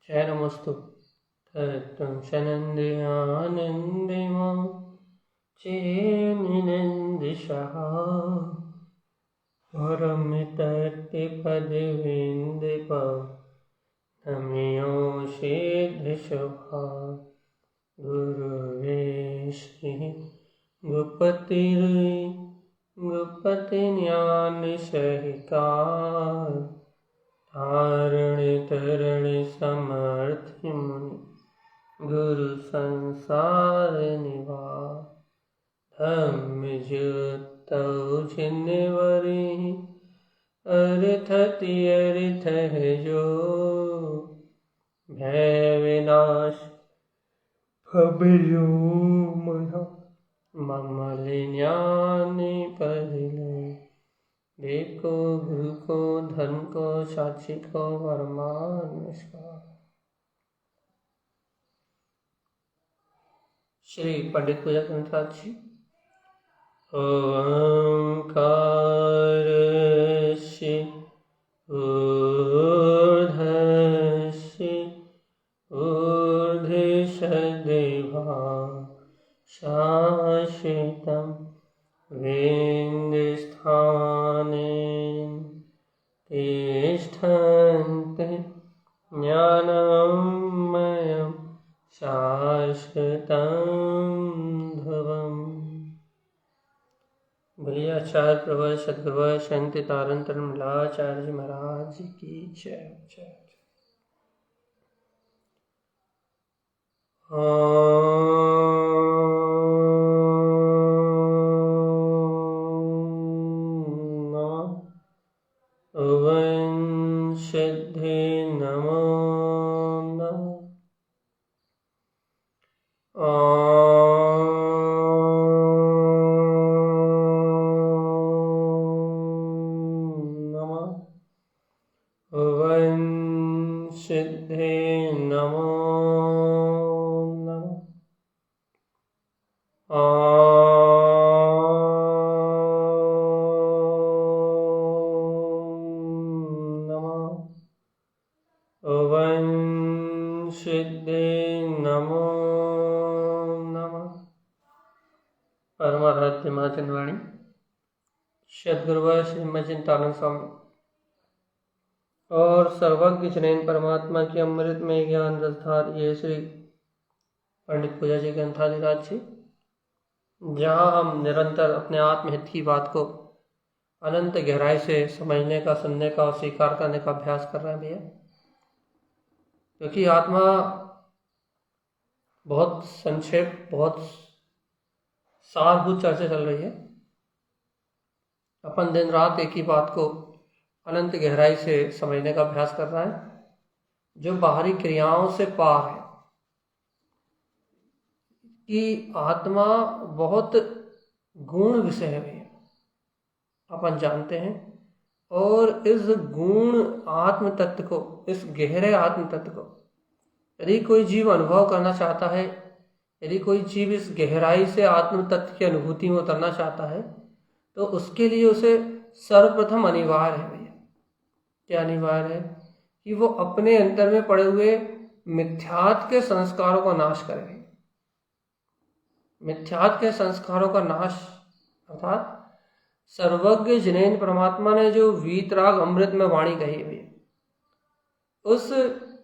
शरणमस्तु तत्त्वं शनन्द्यानन्दिमां चेन्निनन्दिशः परमितत्पदविन्दिप नम्योषेधशुभा गुरुवे श्री गुपतिज्ञानसहिकार तारणे तरणे समर्थि मुनि गुरु संसार निवार धम्मजुतौ जिन्वरि अर्थति अर्थ है जो भय विनाश भवजो महा ममलिन्यानि परिले देव को गुरु को धर्म को साक्षी को वरमान नमस्कार। श्री पंडित पूजा ग्रंथराज जी। ओंकारस्य ऊर्ध्वस्य ऊर्ध्वसदेवा शाश्वतं वेङ्गस्थाने तिष्ठन्ति ज्ञानमयं शाश्वतं ध्रुवम्। भैया आचार्य प्रभु सद्गुरु शांति तारंतर मिलाचार्य जी महाराज की जय जय। सिद्धि नमो सिद्धि नमो सिद्धि नमो नमः। परमाराध्य महाचंद्रवाणी सद्गुरु श्रीमद चिंतानंद स्वामी और सर्वज्ञ जनैन परमात्मा की अमृत में ज्ञान रसधार ये श्री पंडित पूजा जी ग्रंथाधिराज जी, जहाँ हम निरंतर अपने आत्महित की बात को अनंत गहराई से समझने का, सुनने का और स्वीकार करने का अभ्यास कर रहे हैं भैया। क्योंकि आत्मा बहुत संक्षेप, बहुत सारभूत चर्चा चल रही है। अपन दिन रात एक ही बात को अनंत गहराई से समझने का अभ्यास कर रहा है, जो बाहरी क्रियाओं से पार है कि आत्मा बहुत गुण विषय है भैया, अपन जानते हैं। और इस गुण आत्म तत्व को, इस गहरे आत्म तत्व को यदि कोई जीव अनुभव करना चाहता है, यदि कोई जीव इस गहराई से आत्म तत्व की अनुभूति में उतरना चाहता है, तो उसके लिए उसे सर्वप्रथम अनिवार्य है भैया। क्या अनिवार्य है? कि वो अपने अंदर में पड़े हुए मिथ्यात्व के संस्कारों का नाश करे। मिथ्यात्व के संस्कारों का नाश अर्थात सर्वज्ञ जिनेन परमात्मा ने जो वीतराग अमृत में वाणी कही है, उस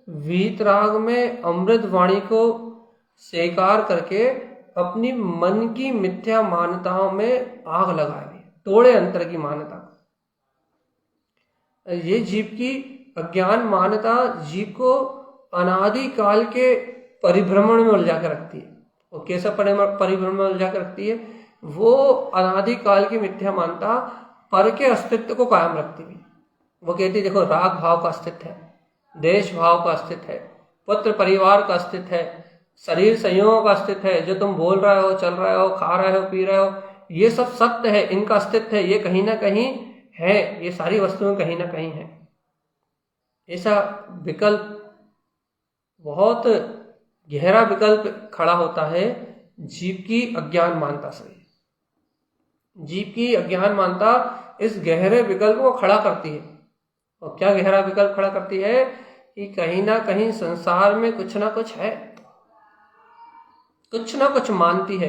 वीतराग में अमृत वाणी को स्वीकार करके अपनी मन की मिथ्या मान्यताओं में आग लगाए, तोड़े अंतर की मान्यता। ये जीव की अज्ञान मान्यता जीव को अनादि काल के परिभ्रमण में उलझा कर रखती है। वो कैसा परिभ्रमण में उलझा कर रखती है? वो अनादि काल की मिथ्या मान्यता पर के अस्तित्व को कायम रखती है। वो कहती है देखो, राग भाव का अस्तित्व है, देश भाव का अस्तित्व है, पुत्र परिवार का अस्तित्व है, शरीर संयोगों का अस्तित्व है, जो तुम बोल रहे हो, चल रहे हो, खा रहे हो, पी रहे हो, ये सब सत्य है, इनका अस्तित्व है, ये कहीं ना कहीं है, ये सारी वस्तुएं कहीं ना कहीं है। ऐसा विकल्प, बहुत गहरा विकल्प खड़ा होता है जीव की अज्ञान मानता से। जीव की अज्ञान मानता इस गहरे विकल्प को खड़ा करती है। और क्या गहरा विकल्प खड़ा करती है? कि कहीं ना कहीं संसार में कुछ ना कुछ है, कुछ ना कुछ मानती है,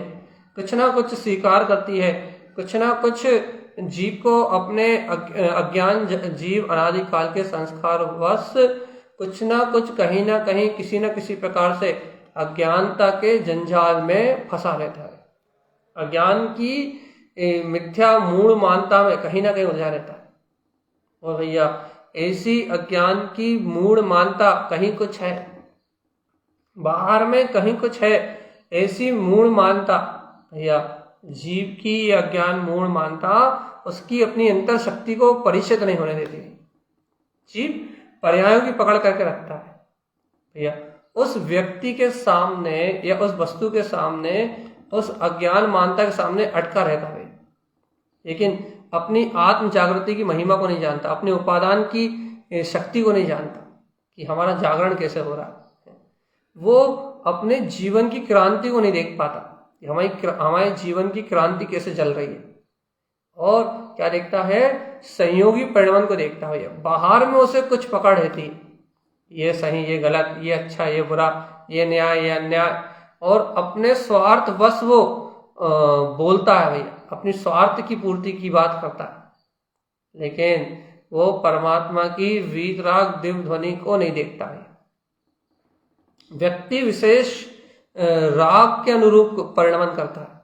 कुछ ना कुछ स्वीकार करती है, कुछ ना कुछ जीव को अपने अज्ञान जीव अनादिकाल के संस्कार वश कुछ ना कुछ कहीं ना कहीं किसी न किसी प्रकार से अज्ञानता के जंजाल में फंसा रहता है। अज्ञान की मिथ्या मूढ़ मानता में कहीं ना कहीं उलझा रहता है। और भैया ऐसी अज्ञान की मूढ़ मानता कहीं कुछ है, बाहर में कहीं कुछ है, ऐसी मूढ़ मानता भैया जीव की अज्ञान मूढ़ मानता उसकी अपनी अंतर शक्ति को परिचित नहीं होने देती। जीव पर्यायों की पकड़ करके रखता है भैया, उस व्यक्ति के सामने या उस वस्तु के सामने, उस अज्ञान मानता के सामने अटका रहता है, लेकिन अपनी आत्म जागृति की महिमा को नहीं जानता, अपने उपादान की शक्ति को नहीं जानता कि हमारा जागरण कैसे हो रहा है। वो अपने जीवन की क्रांति को नहीं देख पाता कि हमारे जीवन की क्रांति कैसे चल रही है। और क्या देखता है, संयोगी परिणाम को देखता है। बाहर में उसे कुछ पकड़ रहती, ये सही, ये गलत, ये अच्छा, ये बुरा, ये न्याय, ये अन्याय, और अपने स्वार्थ बस वो बोलता है भैया, अपनी स्वार्थ की पूर्ति की बात करता है, लेकिन वो परमात्मा की वीतराग दिव्य ध्वनि को नहीं देखता है। व्यक्ति विशेष राग के अनुरूप परिणमन करता है,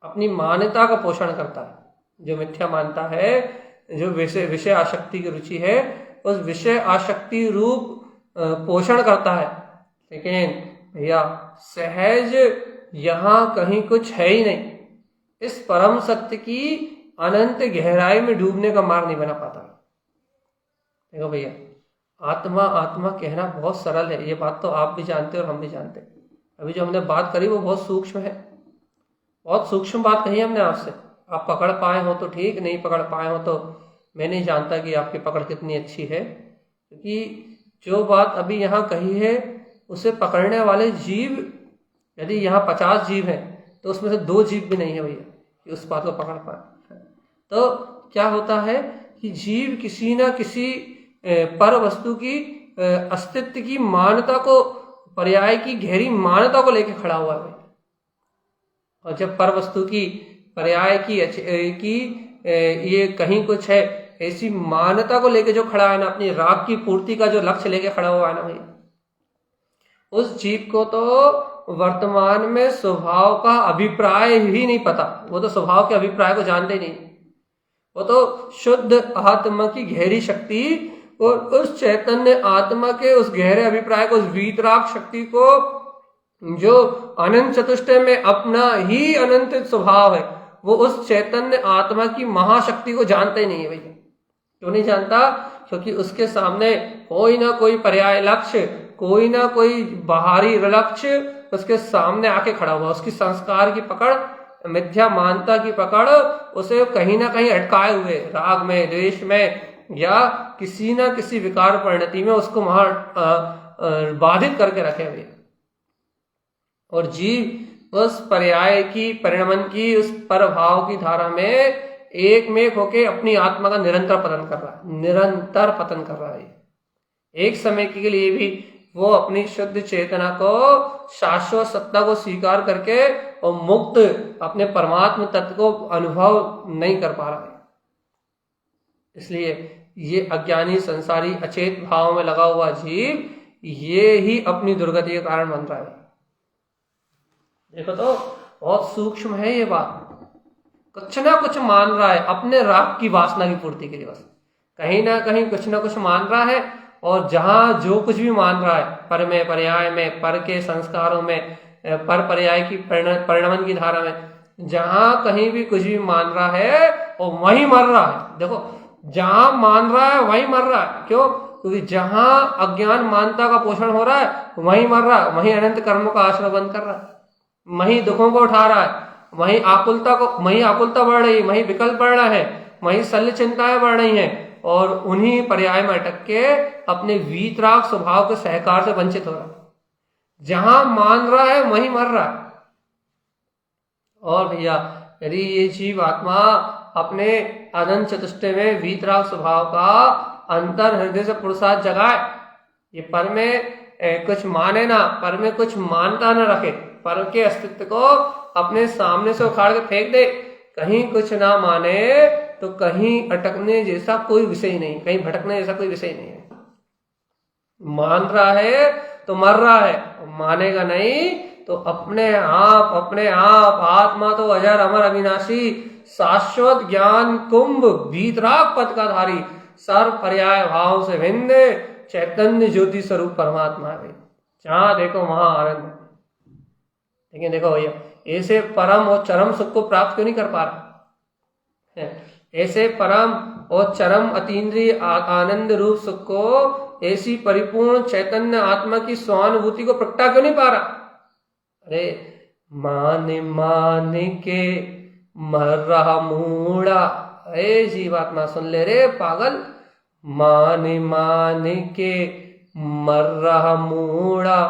अपनी मान्यता का पोषण करता है। जो मिथ्या मानता है, जो विषय आसक्ति की रुचि है, उस विषय आसक्ति रूप पोषण करता है। लेकिन भैया सहज यहाँ कहीं कुछ है ही नहीं। इस परम सत्य की अनंत गहराई में डूबने का मार्ग नहीं बना पाता। देखो भैया, आत्मा आत्मा कहना बहुत सरल है, ये बात तो आप भी जानते और हम भी जानते हैं। अभी जो हमने बात करी वो बहुत सूक्ष्म है, बहुत सूक्ष्म बात कही हमने आपसे। आप पकड़ पाए हो तो ठीक, नहीं पकड़ पाए हो तो मैं नहीं जानता कि आपकी पकड़ कितनी अच्छी है, क्योंकि जो बात अभी यहाँ कही है उसे पकड़ने वाले जीव, यदि यहाँ 50 जीव हैं तो उसमें से 2 जीव भी नहीं है भैया कि उस बात को पकड़ पाए। तो क्या होता है कि जीव किसी ना किसी पर वस्तु की अस्तित्व की मान्यता को, पर्याय की गहरी मान्यता को लेकर खड़ा हुआ है। और जब पर वस्तु की पर्याय की ये कहीं कुछ है, ऐसी मान्यता को लेकर जो खड़ा है ना, अपनी राग की पूर्ति का जो लक्ष्य लेके खड़ा हुआ है ना भाई, उस जीव को तो वर्तमान में स्वभाव का अभिप्राय ही नहीं पता। वो तो स्वभाव के अभिप्राय को जानते नहीं। वो तो शुद्ध आत्मा की गहरी शक्ति और उस चैतन्य आत्मा के उस गहरे अभिप्राय को, उस वीतराग शक्ति को, जो अनंत चतुष्टय में अपना ही अनंत स्वभाव है, वो उस चैतन्य आत्मा की महाशक्ति को जानता ही नहीं है भैया। क्यों नहीं जानता? क्योंकि उसके सामने कोई ना कोई पर्याय लक्ष्य, कोई ना कोई बाहरी लक्ष्य उसके सामने आके खड़ा हुआ। उसकी संस्कार की पकड़, मिथ्या मानता की पकड़ उसे कहीं ना कहीं अटकाए हुए, राग में, द्वेष में, या किसी ना किसी विकार परिणति में उसको वहां बाधित करके रखे हुए। और जीव उस पर्याय की, परिणमन की, उस परभाव की धारा में एक में एक होके अपनी आत्मा का निरंतर पतन कर रहा है, निरंतर पतन कर रहा है। एक समय के लिए भी वो अपनी शुद्ध चेतना को, शाश्वत सत्ता को स्वीकार करके और मुक्त अपने परमात्म तत्व को अनुभव नहीं कर पा रहा है। इसलिए ये अज्ञानी, संसारी, अचेत भाव में लगा हुआ जीव ये ही अपनी दुर्गति का कारण बन रहा है। देखो तो बहुत सूक्ष्म है ये बात। कुछ ना कुछ मान रहा है अपने राग की वासना की पूर्ति के लिए, बस कहीं ना कहीं कुछ ना कुछ मान रहा है। और जहां जो कुछ भी मान रहा है, पर में, पर्याय में, पर के संस्कारों में, पर पर्याय की परिणमन की धारा में, जहां कहीं भी कुछ भी मान रहा है और वहीं मर रहा है। देखो, जहां मान रहा है वहीं मर रहा है। क्यों? क्योंकि जहां अज्ञान मानता का पोषण हो रहा है वहीं मर रहा है, वहीं अनंत कर्मों का आश्रय बंद कर रहा है, वहीं दुखों को उठा रहा है, वहीं आकुलता बढ़ रही है, वहीं विकल्प बढ़ रहा है, वहीं शल्य चिंताएं बढ़ रही हैं, और उन्हीं पर्याय में अटक के अपने वीतराग स्वभाव के सहकार से वंचित हो रहा है। जहां मान रहा है वहीं मर रहा है। और भैया, यदि ये जीव आत्मा अपने अनंत चतुष्टय में वीतराग स्वभाव का अंतर हृदय से पुरुषार्थ जगाए ये पर में कुछ माने ना, पर में कुछ मानता ना रखे, पर के अस्तित्व को अपने सामने से उखाड़ के फेंक दे। कहीं कुछ ना माने तो कहीं अटकने जैसा कोई विषय नहीं, कहीं भटकने जैसा कोई विषय नहीं है। मान रहा है तो मर रहा है, मानेगा नहीं तो अपने आप आत्मा तो अजर अमर अविनाशी शाश्वत ज्ञान कुंभ वीतराग पद का धारी सर्व पर्याय भाव से भिन्न चैतन्य ज्योति स्वरूप परमात्मा है। जहां देखो वहां आनंद है। लेकिन देखो भैया, ऐसे परम और चरम सुख को प्राप्त क्यों नहीं कर पा रहा है? ऐसे परम और चरम अतीन्द्रिय आनंद रूप सुख को, ऐसी परिपूर्ण चैतन्य आत्मा की स्वानुभूति को प्रगटा क्यों नहीं पा रहा? अरे मान के मर रहा मूड़ा। अरे जीवात्मा सुन ले रे पागल, मान के मर रहा मूड़ा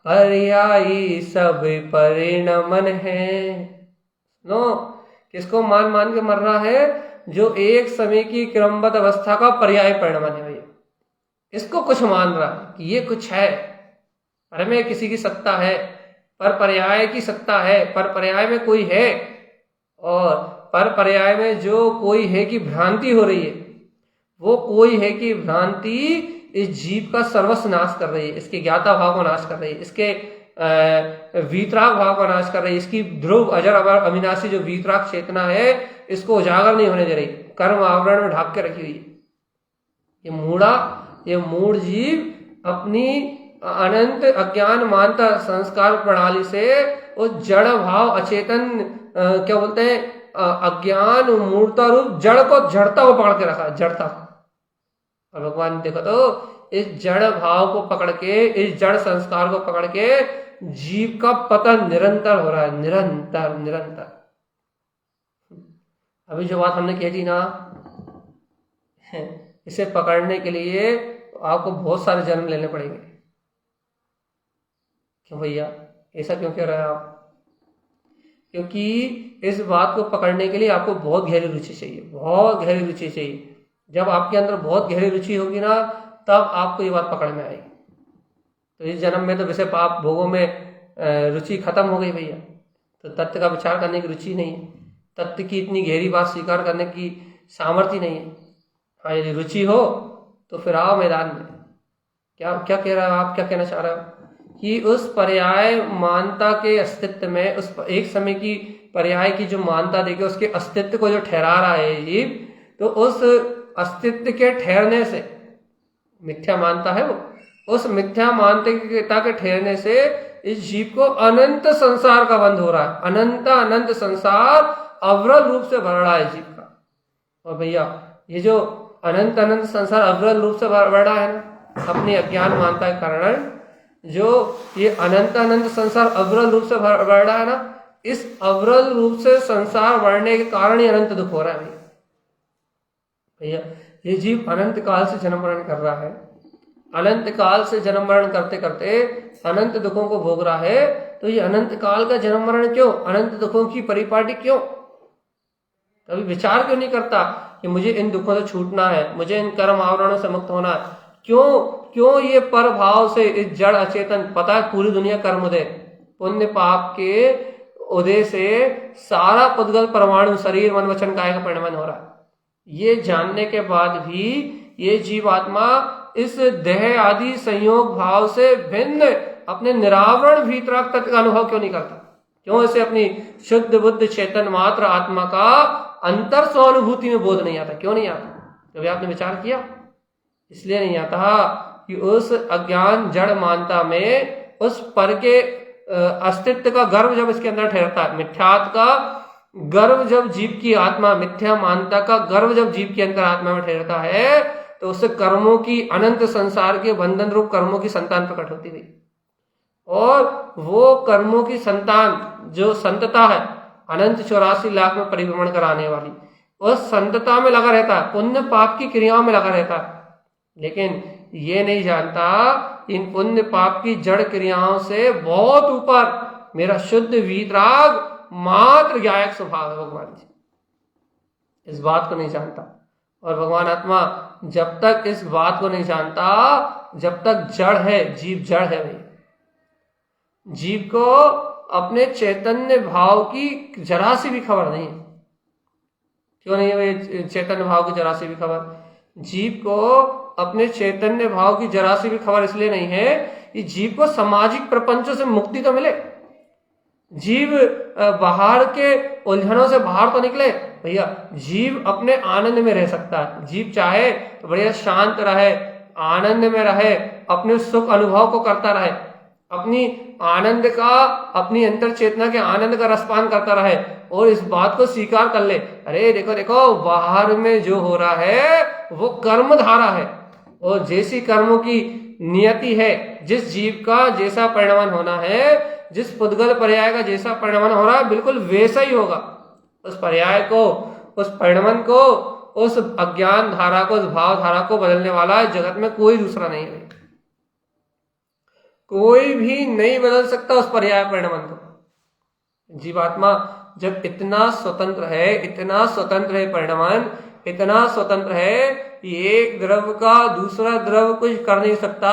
पर्यायी सब परिणमन है। नो, किसको मान के मर रहा है? जो एक समय की क्रमबद्ध अवस्था का पर्याय परिणमन है भैया। इसको कुछ मान रहा है कि ये कुछ है, पर में किसी की सत्ता है, पर पर्याय की सत्ता है, पर पर्याय में कोई है, और पर पर्याय में जो कोई है कि भ्रांति हो रही है, वो कोई है कि भ्रांति इस जीव का सर्वस्व नाश कर रही है, इसके ज्ञाता भाव को नाश कर रही है, इसके वीतराग भाव का नाश कर रही है, इसकी ध्रुव अजर अमर अविनाशी जो वीतराग चेतना है इसको उजागर नहीं होने दे रही, कर्म आवरण में ढाक के रखी हुई है। ये मूढ़ जीव अपनी अनंत अज्ञान मानता संस्कार प्रणाली से उस जड़ भाव अचेतन क्या बोलते हैं अज्ञान मूर्ता रूप जड़ को जड़ता को पकड़ के रखा, जड़ता। और भगवान देखो तो इस जड़ भाव को पकड़ के, इस जड़ संस्कार को पकड़ के जीव का पतन निरंतर हो रहा है, निरंतर। अभी जो बात हमने कही थी ना, इसे पकड़ने के लिए आपको बहुत सारे जन्म लेने पड़ेंगे। क्यों भैया, ऐसा क्यों कह रहे हैं आप? क्योंकि इस बात को पकड़ने के लिए आपको बहुत गहरी रुचि चाहिए, बहुत गहरी रुचि चाहिए। जब आपके अंदर बहुत गहरी रुचि होगी ना, तब आपको ये बात पकड़ में आएगी। तो इस जन्म में तो वैसे पाप भोगों में रुचि खत्म हो गई भैया, तो तत्व का विचार करने की रुचि नहीं है, तत्व की इतनी गहरी बात स्वीकार करने की सामर्थ्य नहीं है। हाँ, यदि रुचि हो तो फिर आओ मैदान में। क्या कह रहा है आप, क्या कहना चाह रहे हो? कि उस पर्याय मानता के अस्तित्व में, उस एक समय की पर्याय की जो मानता देके उसके अस्तित्व को जो ठहरा रहा है जीव, तो उस अस्तित्व के ठहरने से, मिथ्या मानता है वो, उस मिथ्या मानता के ठहरने से इस जीव को अनंत संसार का बंध हो रहा है। अनंत संसार अविरल रूप से भर रहा है जीव का। और भैया ये जो अनंत संसार अविरल रूप से भर रहा है ना, अपनी अज्ञान मानता के कारण जो ये अनंत संसार अविरल रूप से बढ़ रहा है ना, इस अविरल रूप से संसार बढ़ने के कारण ही अनंत दुख हो रहा है भैया। ये जीव अनंत काल से जन्म मरण कर रहा है, अनंत काल से जन्म मरण करते करते अनंत दुखों को भोग रहा है। तो ये अनंत काल का जन्म मरण क्यों, अनंत दुखों की परिपाटी क्यों? कभी विचार क्यों नहीं करता कि मुझे इन दुखों से छूटना है, मुझे इन कर्म आवरणों से मुक्त होना है? क्यों ये पर भाव से इस जड़ अचेतन, पता है पूरी दुनिया कर्मोदय, पुण्य पाप के उदय से सारा पुद्गल परमाणु शरीर मन वचन काया का परिणमन हो रहा है। ये जानने के बाद भी ये जीवात्मा इस देह आदि संयोग भाव से भिन्न अपने निरावरण भीतराग तत्व का अनुभव क्यों नहीं करता? क्यों इसे अपनी शुद्ध बुद्ध चेतन मात्र आत्मा का अंतर स्वानुभूति में बोध नहीं आता? क्यों नहीं आता? कभी आपने विचार किया? इसलिए नहीं आता कि उस अज्ञान जड़ मानता में उस पर के अस्तित्व का गर्व जब इसके अंदर ठहरता है, मिथ्यात्व का गर्व जब जीव की आत्मा, मिथ्या मानता का गर्व जब जीव के अंदर आत्मा में ठहरता है, तो उससे कर्मों की अनंत संसार के बंधन रूप कर्मों की संतान प्रकट होती गई। और वो कर्मों की संतान जो संतता है अनंत 84 लाख में परिभ्रमण कराने वाली, उस संतता में लगा रहता है, पुण्य पाप की क्रियाओं में लगा रहता है। लेकिन ये नहीं जानता इन पुण्य पाप की जड़ क्रियाओं से बहुत ऊपर मेरा शुद्ध वीतराग मात्र ज्ञायक स्वभाव है भगवान जी। इस बात को नहीं जानता। और भगवान आत्मा जब तक इस बात को नहीं जानता, जब तक जड़ है, जीव जड़ है भाई। जीव को अपने चैतन्य भाव की जरा सी भी खबर नहीं है। क्यों नहीं है भाई चैतन्य भाव की जरा सी भी खबर? जीव को अपने चैतन्य भाव की जरा सी भी खबर इसलिए नहीं है कि जीव को सामाजिक प्रपंचों से मुक्ति तो मिले, जीव बाहर के उलझनों से बाहर तो निकले भैया। जीव अपने आनंद में रह सकता है। जीव चाहे तो बढ़िया शांत रहे, आनंद में रहे, अपने सुख अनुभव को करता रहे, अपनी आनंद का, अपनी अंतर चेतना के आनंद का रसपान करता रहे और इस बात को स्वीकार कर ले, अरे देखो देखो बाहर में जो हो रहा है वो कर्म धारा है, और जैसी कर्मों की नियति है, जिस जीव का जैसा परिणमन होना है, जिस पुद्गल पर्याय का जैसा परिणमन हो रहा है, बिल्कुल वैसा ही होगा। उस पर्याय को, उस परिणमन को, उस अज्ञान धारा को, उस भाव धारा को बदलने वाला जगत में कोई दूसरा नहीं है। कोई भी नहीं बदल सकता उस पर्याय परिणमन को। जीवात्मा जब इतना स्वतंत्र है, इतना स्वतंत्र है परिणमन, इतना स्वतंत्र है कि एक द्रव का दूसरा द्रव कुछ कर नहीं सकता,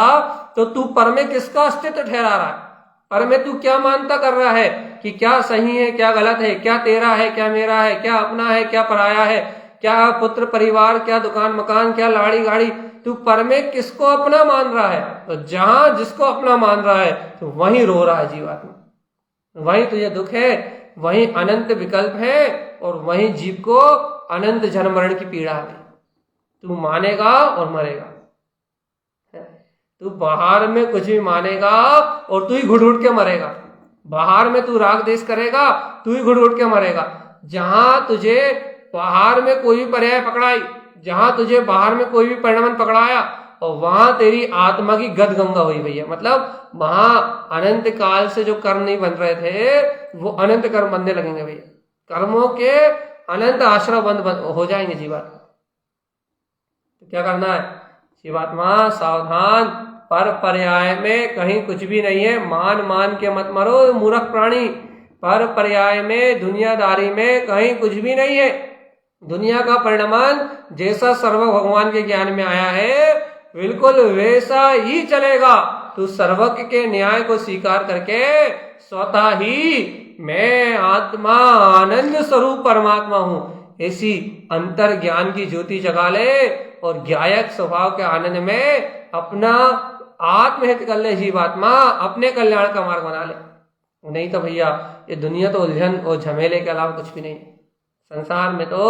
तो तू पर में किसका अस्तित्व ठहरा रहा है? पर में तू क्या मानता कर रहा है कि क्या सही है, क्या गलत है, क्या तेरा है, क्या मेरा है, क्या अपना है, क्या पराया है, क्या पुत्र परिवार, क्या दुकान मकान, क्या लाड़ी गाड़ी? तू पर में किसको अपना मान रहा है? तो जहां जिसको अपना मान रहा है तो वहीं रो रहा है जीवात्मा, वहीं तुझे दुख है, वहीं अनंत विकल्प है, और वहीं जीव को अनंत जन्म मरण की पीड़ा है। तू मानेगा और मरेगा। तू बाहर में कुछ भी मानेगा और तू ही घुट घुट के मरेगा। बाहर में तू राग देश करेगा, तू ही घुट घुट के मरेगा। जहां तुझे बाहर में कोई भी पर्याय पकड़ाई, जहां तुझे बाहर में कोई भी परिणमन पकड़ाया, और वहां तेरी आत्मा की गद गंगा हुई भैया। मतलब वहां अनंत काल से जो कर्म नहीं बन रहे थे वो अनंत कर्म बनने लगेंगे भैया। कर्मों के अनंत आश्रय बंद हो जाएंगे जीवात्मा। तो क्या करना है जीवात्मा? सावधान, पर पर्याय में कहीं कुछ भी नहीं है। मान मान के मत मरो मूर्ख प्राणी। पर पर्याय में, दुनियादारी में कहीं कुछ भी नहीं है। दुनिया का परिणमन जैसा सर्व भगवान के ज्ञान में आया है बिल्कुल वैसा ही चलेगा। तू सर्वज्ञ के न्याय को स्वीकार करके स्वतः ही मैं आत्मा, आनंद स्वरूप परमात्मा हूं, ऐसी अंतर ज्ञान की ज्योति जगा ले और ज्ञायक स्वभाव के आनंद में अपना आत्महित कर ले जीवात्मा, अपने कल्याण का मार्ग बना ले। नहीं तो भैया ये दुनिया तो उलझन और झमेले के अलावा कुछ भी नहीं। संसार में तो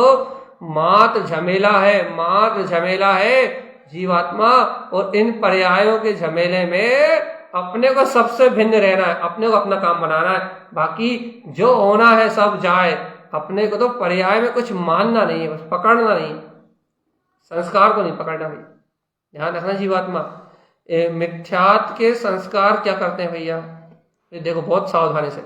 मात्र झमेला है, मात्र झमेला है जीवात्मा। और इन पर्यायों के झमेले में अपने को सबसे भिन्न रहना है, अपने को अपना काम बनाना है। बाकी जो होना है सब जाए। अपने को तो पर्याय में कुछ मानना नहीं है, बस पकड़ना नहीं, संस्कार को नहीं पकड़ना भाई। ध्यान रखना जीवात्मा। मिथ्यात्व के संस्कार क्या करते हैं भैया? ये देखो बहुत सावधानी से।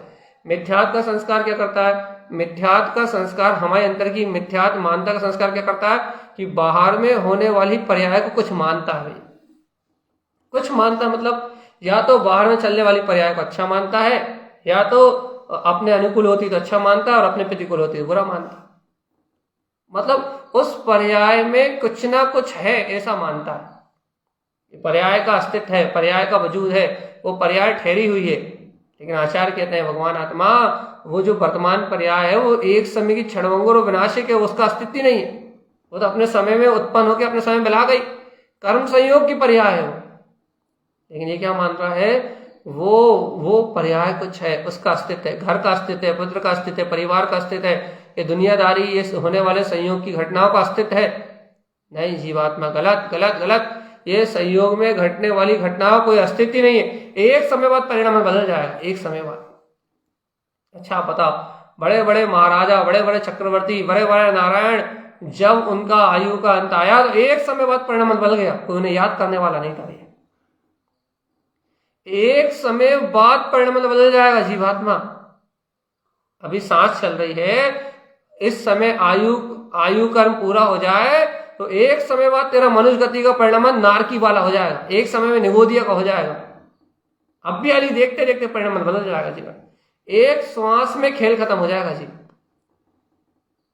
मिथ्यात्व का संस्कार क्या करता है? मिथ्यात्व का संस्कार, हमारे अंतर की मिथ्यात्व मानता का संस्कार क्या करता है कि बाहर में होने वाली पर्याय को कुछ मानता है भाई। कुछ मानता मतलब या तो बाहर में चलने वाली पर्याय को अच्छा मानता है, या तो अपने अनुकूल होती तो अच्छा मानता है और अपने प्रतिकूल होती तो बुरा मानता है। मतलब उस पर्याय में कुछ ना कुछ है ऐसा मानता है। पर्याय का अस्तित्व है, पर्याय का वजूद है, वो पर्याय ठहरी हुई है। लेकिन आचार्य कहते हैं भगवान आत्मा, वो जो वर्तमान पर्याय है वो एक समय की क्षणभंगुर और विनाशिक है, उसका अस्तित्व नहीं है। वो तो अपने समय में उत्पन्न होकर अपने समय में मिला गई, कर्म संयोग की पर्याय है वो। लेकिन ये क्या मान रहा है? वो पर्याय कुछ है, उसका अस्तित्व है। घर का अस्तित्व है, पुत्र का अस्तित्व है, परिवार का अस्तित्व है, ये दुनियादारी, ये होने वाले संयोग की घटनाओं का अस्तित्व है। नहीं जीवात्मा, गलत गलत गलत। ये संयोग में घटने वाली घटनाओं कोई अस्तित्व नहीं है। एक समय बाद परिणाम बदल जाएगा, एक समय बाद। अच्छा बताओ, बड़े बड़े महाराजा, बड़े बड़े चक्रवर्ती, बड़े बड़े नारायण, जब उनका आयु का अंत आया तो एक समय बाद परिणाम बदल गया, कोई उन्हें याद करने वाला नहीं था। एक समय बाद परिणाम बदल जाएगा जीवात्मा। अभी सांस चल रही है, इस समय आयु कर्म पूरा हो जाए तो एक समय बाद तेरा मनुष्य गति का परिणाम नारकी वाला हो जाएगा, एक समय में निगोदिया का हो जाएगा। अब भी अली देखते देखते परिणाम बदल जाएगा जीवन। एक श्वास में खेल खत्म हो जाएगा जी।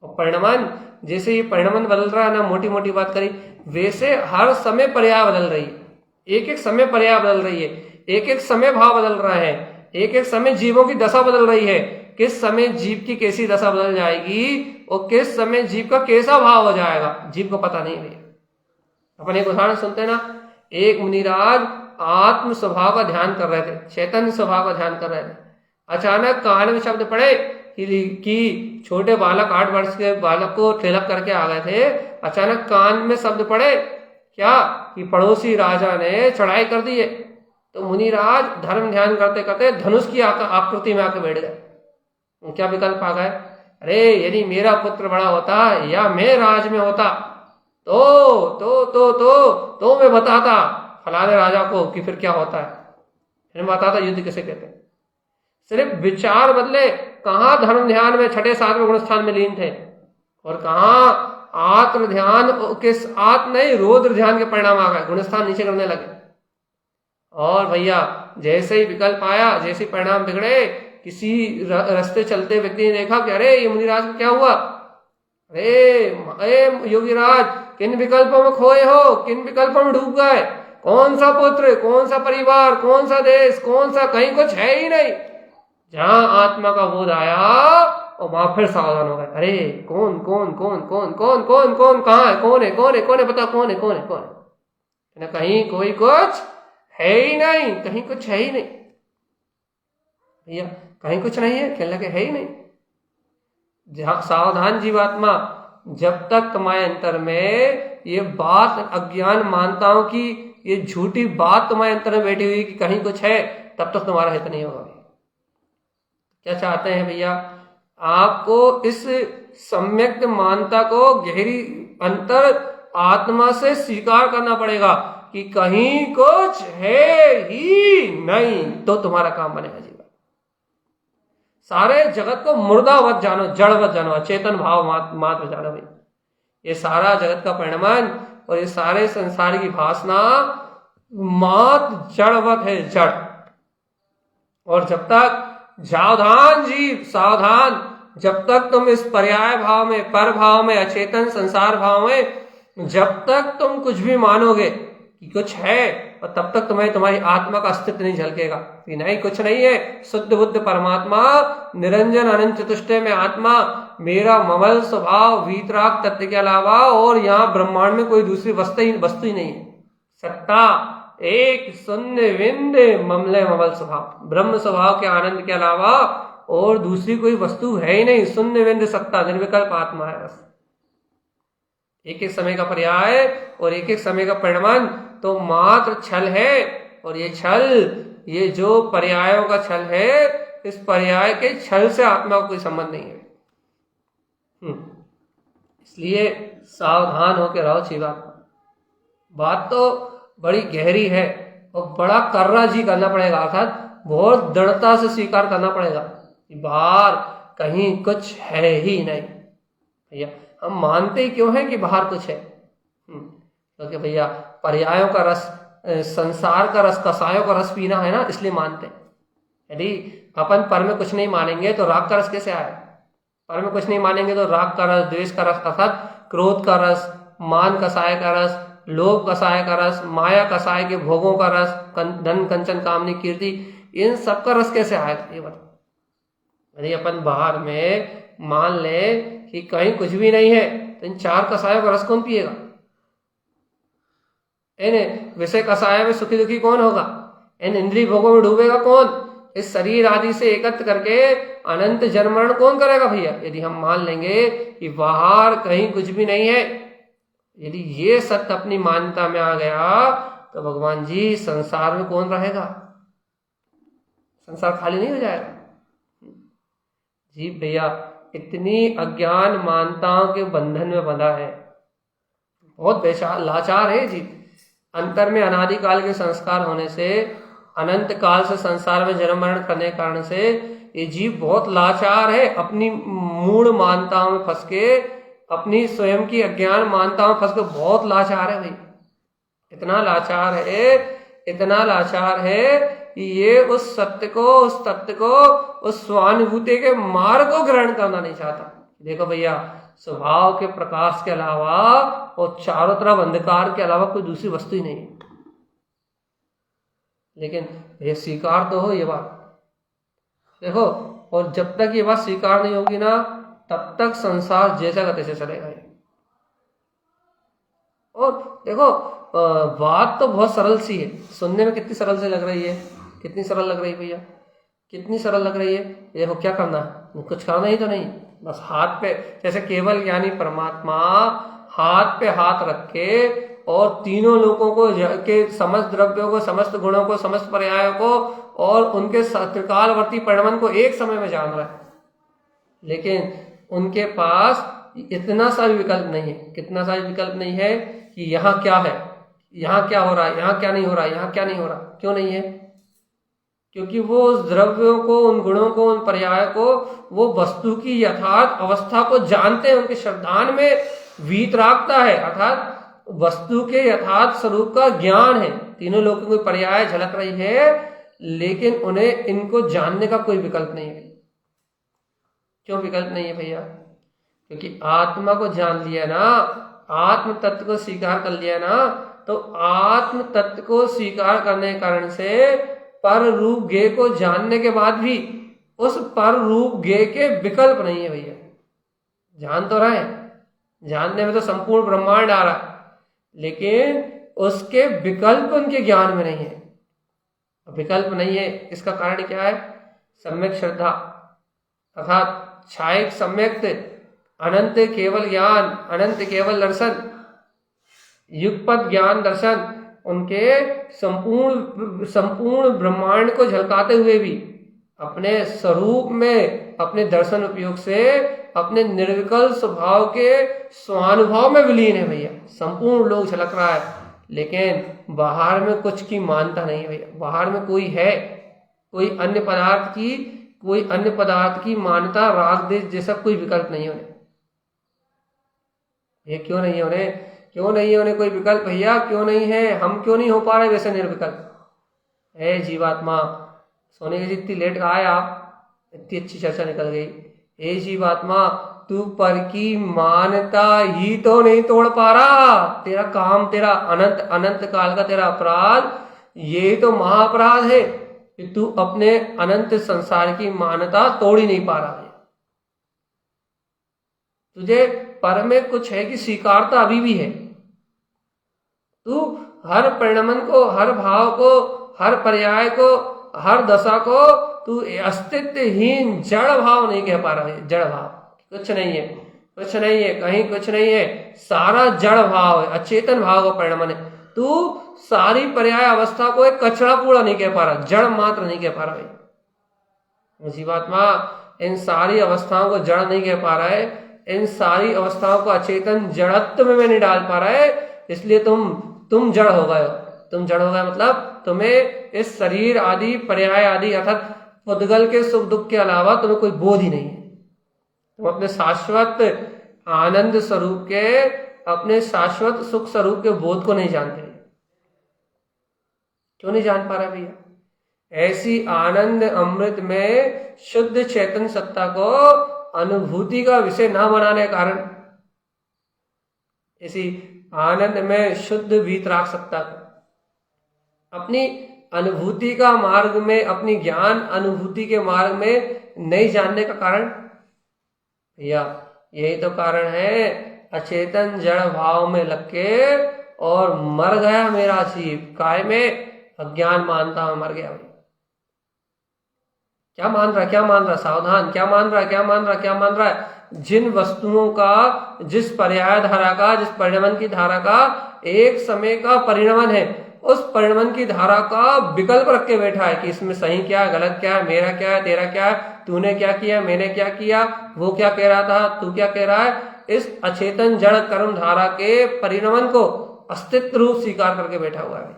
और परिणाम जैसे ये परिणाम बदल रहा है ना, मोटी मोटी बात करी, वैसे हर समय पर्याय बदल रही है, एक एक समय पर्याय बदल रही है, एक एक समय भाव बदल रहा है, एक एक समय जीवों की दशा बदल रही है। किस समय जीव की कैसी दशा बदल जाएगी और किस समय जीव का कैसा भाव हो जाएगा, जीव को पता नहीं भैया। अपन एक उदाहरण सुनते हैं ना, एक मुनिराज आत्म स्वभाव का ध्यान कर रहे थे, चैतन्य स्वभाव का ध्यान कर रहे थे। अचानक कान में शब्द पड़े कि छोटे बालक 8 वर्ष के बालक को तिलक करके आ गए थे। अचानक कान में शब्द पड़े क्या कि पड़ोसी राजा ने चढ़ाई कर दी है। तो मुनिराज धर्म ध्यान करते करते धनुष की आकृति में आके बैठ गए। क्या विकल्प आ गए, अरे यदि मेरा पुत्र बड़ा होता या मैं राज में होता तो मैं बताता फलाने राजा को कि फिर क्या होता है, फिर बताता युद्ध किसे कहते हैं। सिर्फ विचार बदले, कहाँ धर्म ध्यान में 6, 7वें गुण स्थान में लीन थे और कहाँ आत्म ध्यान के आत्म नहीं रौद्र ध्यान के परिणाम आ गए, गुण स्थान नीचे करने लगे। और भैया जैसे ही विकल्प आया, जैसे परिणाम बिगड़े, किसी रास्ते चलते व्यक्ति ने देखा कि अरे ये मुनिराज को क्या हुआ, अरे योगीराज किन विकल्पों में खोए हो, किन विकल्पों में डूब गए, कौन सा पुत्र, कौन सा परिवार, कौन सा देश, कौन सा, कहीं कुछ है ही नहीं। जहां आत्मा का बोध आया और वहां फिर सावधान हो गए, अरे कौन कौन कौन कौन कौन कौन कौन कहाँ है, कौन है कौन है कौन है, बता कौन है कौन है कौन है। कहीं कोई कुछ है ही नहीं, कहीं कुछ है ही नहीं भैया, कहीं कुछ नहीं है, कहने लगे है ही नहीं। सावधान जीवात्मा, जब तक तुम्हारे अंतर में ये बात अज्ञान मानताओं की ये झूठी बात तुम्हारे अंतर में बैठी हुई कि कहीं कुछ है, तब तक तुम्हारा हित नहीं होगा। क्या चाहते हैं भैया, आपको इस सम्यक मानता को गहरी अंतर आत्मा से स्वीकार करना पड़ेगा कि कहीं कुछ है ही नहीं, तो तुम्हारा काम बनेगा जीवन। सारे जगत को मुर्दावत जानो, जड़वत जानो, अचेतन भाव मात्र जानो भाई। ये सारा जगत का परिणाम और ये सारे संसार की भासना मात्र जड़वत है, जड़। और जब तक सावधान जीव, सावधान, जब तक तुम इस पर्याय भाव में, पर भाव में, अचेतन संसार भाव में जब तक तुम कुछ भी मानोगे कि कुछ है, और तब तक तुम्हें तुम्हारी आत्मा का अस्तित्व नहीं झलकेगा कि नहीं कुछ नहीं है, शुद्ध बुद्ध परमात्मा निरंजन अनंत चतुष्टय में आत्मा, मेरा ममल स्वभाव वीतराग तत्व के अलावा और यहाँ ब्रह्मांड में कोई दूसरी वस्तु ही नहीं है। सत्ता एक शून्य विंध्य ममले ममल स्वभाव, ब्रह्म स्वभाव के आनंद के अलावा और दूसरी कोई वस्तु है ही नहीं। शून्य विंध्य सत्ता निर्विकल्प आत्मा है बस। एक एक समय का पर्याय और एक एक समय का परिणाम तो मात्र छल है। और ये छल, ये जो पर्यायों का छल है, इस पर्याय के छल से आत्मा का कोई संबंध नहीं है। इसलिए सावधान होकर रहो जीवात्मा। बात तो बड़ी गहरी है और बड़ा कर्रा जी करना पड़ेगा, अर्थात बहुत दृढ़ता से स्वीकार करना पड़ेगा कि बाहर कहीं कुछ है ही नहीं। भैया हम मानते ही क्यों हैं कि बाहर कुछ है, क्योंकि भैया पर्यायों का रस, संसार का रस, कसायों का रस पीना है ना, इसलिए मानते हैं। यदि अपन पर में कुछ नहीं मानेंगे तो राग का रस कैसे आए? पर में कुछ नहीं मानेंगे तो राग का रस, द्वेष का रस, अर्थात क्रोध का रस, मान कसाय का रस, लोभ कसाय का रस, माया कसाय के भोगों का रस, धन कंचन कामनी कीर्ति, इन सब का रस कैसे आएगा ये बताओ। यदि अपन बाहर में मान ले कि कहीं कुछ भी नहीं है तो इन 4 कसायों का रस कौन पिएगा? इन विषय कसाय में सुखी दुखी कौन होगा? इन इंद्रिय भोगों में डूबेगा कौन? इस शरीर आदि से एकत्र करके अनंत जन्म मरण कौन करेगा भैया? यदि हम मान लेंगे कि बाहर कहीं कुछ भी नहीं है, यदि ये सत्य अपनी मान्यता में आ गया तो भगवान जी संसार में कौन रहेगा? संसार खाली नहीं हो जाएगा जी भैया। इतनी अज्ञान मान्यताओं के बंधन में बंधा है, बहुत लाचार है जी। अंतर में अनादिकाल के संस्कार होने से, अनंत काल से संसार में जन्म मरण करने के कारण से ये जीव बहुत लाचार है। अपनी मूढ़ मान्यताओं में फंस के, अपनी स्वयं की अज्ञान मान्यताओं में फंस के बहुत लाचार है भाई। इतना लाचार है, इतना लाचार है कि ये उस सत्य को, उस तत्व को, उस स्वानुभूति के मार्ग को ग्रहण करना नहीं चाहता। देखो भैया स्वभाव के प्रकाश के अलावा और चारों तरफ अंधकार के अलावा कोई दूसरी वस्तु ही नहीं है। लेकिन ये स्वीकार तो हो ये बात, देखो, और जब तक ये बात स्वीकार नहीं होगी ना, तब तक संसार जैसा का तैसे चलेगा ये। और देखो, बात तो बहुत सरल सी है, सुनने में कितनी सरल से लग रही है, कितनी सरल लग रही है भैया, कितनी सरल लग रही है। देखो क्या करना है, कुछ करना ही तो नहीं, बस हाथ पे, जैसे केवल ज्ञानी परमात्मा हाथ पे हाथ रख के और तीनों लोगों को के समस्त द्रव्यों को, समस्त गुणों को, समस्त पर्यायों को और उनके त्रिकालवर्ती परिणमन को एक समय में जान रहा है, लेकिन उनके पास इतना सा भी विकल्प नहीं है, कितना सा भी विकल्प नहीं है कि यहाँ क्या है, यहाँ क्या हो रहा है, यहाँ क्या नहीं हो रहा, यहाँ क्या नहीं हो रहा। क्यों नहीं है? क्योंकि वो उस द्रव्यों को, उन गुणों को, उन पर्यायों को, वो वस्तु की यथार्थ अवस्था को जानते हैं, उनके श्रद्धान में वीतरागता है, अर्थात वस्तु के यथार्थ स्वरूप का ज्ञान है। तीनों लोगों की पर्याय झलक रही है, लेकिन उन्हें इनको जानने का कोई विकल्प नहीं है। क्यों विकल्प नहीं है भैया? क्योंकि आत्मा को जान लिया ना, आत्म तत्व को स्वीकार कर लिया ना, तो आत्म तत्व को स्वीकार करने के कारण से पर रूप ज्ञेय को जानने के बाद भी उस पर रूप ज्ञेय के विकल्प नहीं है भैया। जान तो रहे, जानने में तो संपूर्ण ब्रह्मांड आ रहा है, लेकिन उसके विकल्प उनके ज्ञान में नहीं है। विकल्प नहीं है, इसका कारण क्या है? सम्यक श्रद्धा, अर्थात छायक सम्यक्त अनंत केवल ज्ञान, अनंत केवल दर्शन, युगपद ज्ञान दर्शन, उनके संपूर्ण ब्रह्मांड को झलकाते हुए भी अपने स्वरूप में, अपने दर्शन उपयोग से अपने निर्विकल्प स्वभाव के स्वानुभव में विलीन है भैया। संपूर्ण लोग झलक रहा है, लेकिन बाहर में कुछ की मानता नहीं है भैया। बाहर में कोई है, कोई अन्य पदार्थ की मान्यता, राग देश जैसा कोई विकल्प नहीं है उन्हें। ये क्यों नहीं है उन्हें? क्यों नहीं है उन्हें कोई विकल्प भैया? क्यों नहीं है? हम क्यों नहीं हो पा रहे वैसे निर्विकल्प? है जीवात्मा, सोने की जितनी लेट का आए आप, इतनी अच्छी चर्चा निकल गई। हे जीवात्मा, तू पर की मान्यता ही तो नहीं तोड़ पा रहा। तेरा काम, तेरा अनंत काल का तेरा अपराध, ये तो महाअपराध है कि तू अपने अनंत संसार की मान्यता तोड़ ही नहीं पा रहा है। तुझे पर में कुछ है कि स्वीकारता अभी भी है। तू हर परिणमन को, हर भाव को, हर पर्याय को, हर दशा को तू अस्तित्वहीन जड़ भाव नहीं कह पा रहा है। जड़ भाव कुछ नहीं है, कुछ नहीं है, कहीं कुछ नहीं है, सारा जड़ भाव है, अचेतन भाव का परिणमन है। तू सारी पर्याय अवस्था को एक कचरा कूड़ा नहीं कह पा रहा, जड़ मात्र नहीं कह पा रहा है। जीवात्मा इन सारी अवस्थाओं को जड़ नहीं कह पा रहा है, इन सारी अवस्थाओं को अचेतन जड़त्व में नहीं डाल पा रहा है, इसलिए तुम जड़ हो गए हो। तुम जड़ हो गए मतलब तुम्हें इस शरीर आदि, पर्याय आदि अर्थात पुद्गल के सुख दुख के अलावा तुम्हें कोई बोध ही नहीं है। तुम अपने शाश्वत आनंद स्वरूप के, अपने शाश्वत सुख स्वरूप के बोध को नहीं जानते। क्यों नहीं जान पा रहा भैया? ऐसी आनंद अमृत में शुद्ध चेतन सत्ता को अनुभूति का विषय न बनाने के कारण, ऐसी आनंद में शुद्ध वीतराग सत्ता को अपनी अनुभूति का मार्ग में, अपनी ज्ञान अनुभूति के मार्ग में नहीं जानने का कारण भैया यही तो कारण है। अचेतन जड़ भाव में लग के और मर गया मेरा जीव, काय में? अज्ञान मानता में मर गया भाई। क्या मान रहा? सावधान, क्या मान रहा है? जिन वस्तुओं का, जिस पर्याय धारा का, जिस परिणमन की धारा का एक समय का परिणमन है, उस परिणमन की धारा का विकल्प रख के बैठा है कि इसमें सही क्या है, गलत क्या है, मेरा क्या है, तेरा क्या है, तूने क्या किया, मैंने क्या किया, वो क्या कह रहा था, तू क्या कह रहा है। इस अचेतन जड़ कर्म धारा के परिणमन को अस्तित्व रूप स्वीकार करके बैठा हुआ है।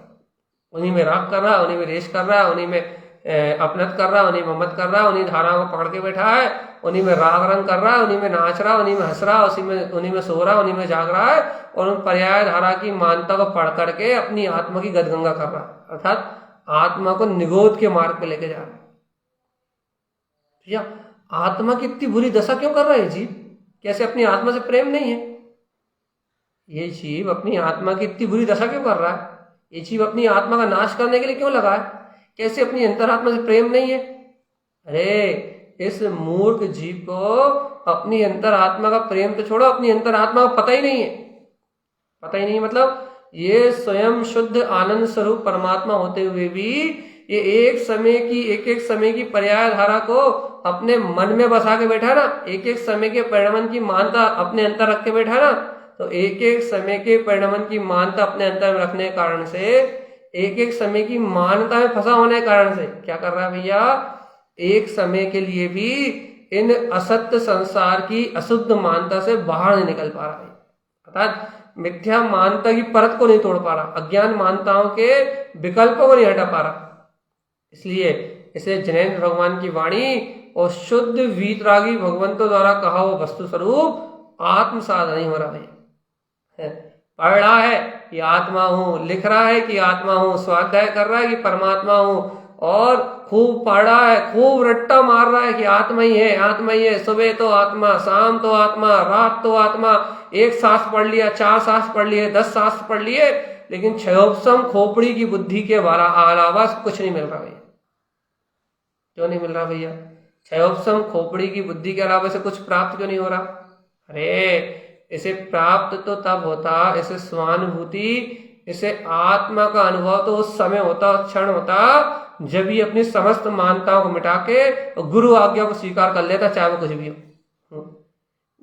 उन्हीं में राग कर रहा है, उन्हीं में रेश कर रहा है, उन्हीं में अपनत कर रहा है, उन्हीं में मत कर रहा है, उन्हीं धाराओं को पकड़ के बैठा है, उन्हीं में राग रंग कर रहा है, उन्हीं में नाच रहा है, उन्हीं में हंस रहा है, उन्हीं में सो रहा है, उन्हीं में जाग रहा है, और उन पर्याय धारा की मानता को पढ़ करके अपनी आत्मा की गदगंगा कर रहा है, अर्थात आत्मा को निगोद के मार्ग पे लेके जा रहा है। आत्मा की इतनी बुरी दशा क्यों कर रहा है जी? कैसे अपनी आत्मा से प्रेम नहीं है? ये जीव अपनी आत्मा की इतनी बुरी दशा क्यों कर रहा है? ये जीव अपनी आत्मा का नाश करने के लिए क्यों लगा है? कैसे अपनी अंतरात्मा से प्रेम नहीं है? अरे इस मूर्ख जीव को अपनी अंतरात्मा का प्रेम तो छोड़ो, अपनी अंतरात्मा का पता ही नहीं है। पता ही नहीं मतलब ये स्वयं शुद्ध आनंद स्वरूप परमात्मा होते हुए भी ये एक समय की पर्याय धारा को अपने मन में बसा के बैठा ना, एक एक समय के परिणमन की मानता अपने अंतर रख के बैठा ना, तो एक एक समय के परिणमन की मानता अपने अंतर में रखने के कारण से, एक एक समय की मान्यता में फंसा होने के कारण से क्या कर रहा है भैया, एक समय के लिए भी इन असत्य संसार की अशुद्ध मानता से बाहर नहीं निकल पा रहा है। अर्थात मिथ्या मानता की परत को नहीं तोड़ पा रहा, अज्ञान मानताओं के विकल्पों को नहीं हटा पा रहा। इसलिए इसे जिनेंद्र भगवान की वाणी और शुद्ध वीतरागी भगवंतों द्वारा कहा वो वस्तु स्वरूप आत्मसात नहीं हो रहा है। पढ़ रहा है कि आत्मा हूं, लिख रहा है कि आत्मा हूं, स्वाध्याय कर रहा है कि परमात्मा हूं, और खूब पढ़ रहा है, खूब रट्टा मार रहा है कि आत्मा ही है, आत्मा ही है। सुबह तो आत्मा, शाम तो आत्मा, रात तो आत्मा, एक सांस पढ़ लिया, 4 सांस पढ़ लिए, 10 सांस पढ़ लिए, लेकिन क्षयोपम खोपड़ी की बुद्धि के अलावा कुछ नहीं मिल रहा भैया। क्यों नहीं मिल रहा भैया? क्षयोपम खोपड़ी की बुद्धि के अलावा से कुछ प्राप्त क्यों नहीं हो रहा? अरे इसे प्राप्त तो तब होता, इसे स्वानुभूति, इसे आत्मा का अनुभव तो उस समय होता, उस क्षण होता जब ये अपनी समस्त मान्यताओं को मिटा के गुरु आज्ञा को स्वीकार कर लेता, चाहे वो कुछ भी हो।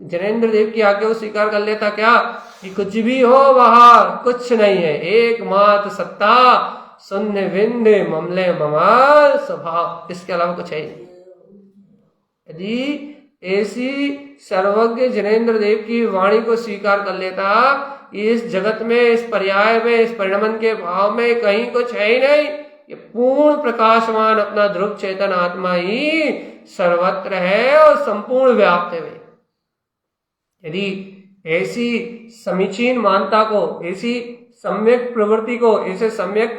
जनेन्द्र देव की आज्ञा को स्वीकार कर लेता क्या कि कुछ भी हो बाहर कुछ नहीं है, एकमात्र सत्ता, शून्य बिंदु ममले ममाल स्वभाव, इसके अलावा कुछ है नहीं। यदि ऐसी सर्वज्ञ जनेन्द्र देव की वाणी को स्वीकार कर लेता, इस जगत में, इस पर्याय में, इस परिणमन के भाव में कहीं कुछ है ही नहीं, ये पूर्ण प्रकाशमान अपना ध्रुव चेतन आत्मा ही सर्वत्र है और संपूर्ण व्याप्त है। यदि ऐसी समीचीन मानता को, ऐसी सम्यक प्रवृत्ति को, ऐसे सम्यक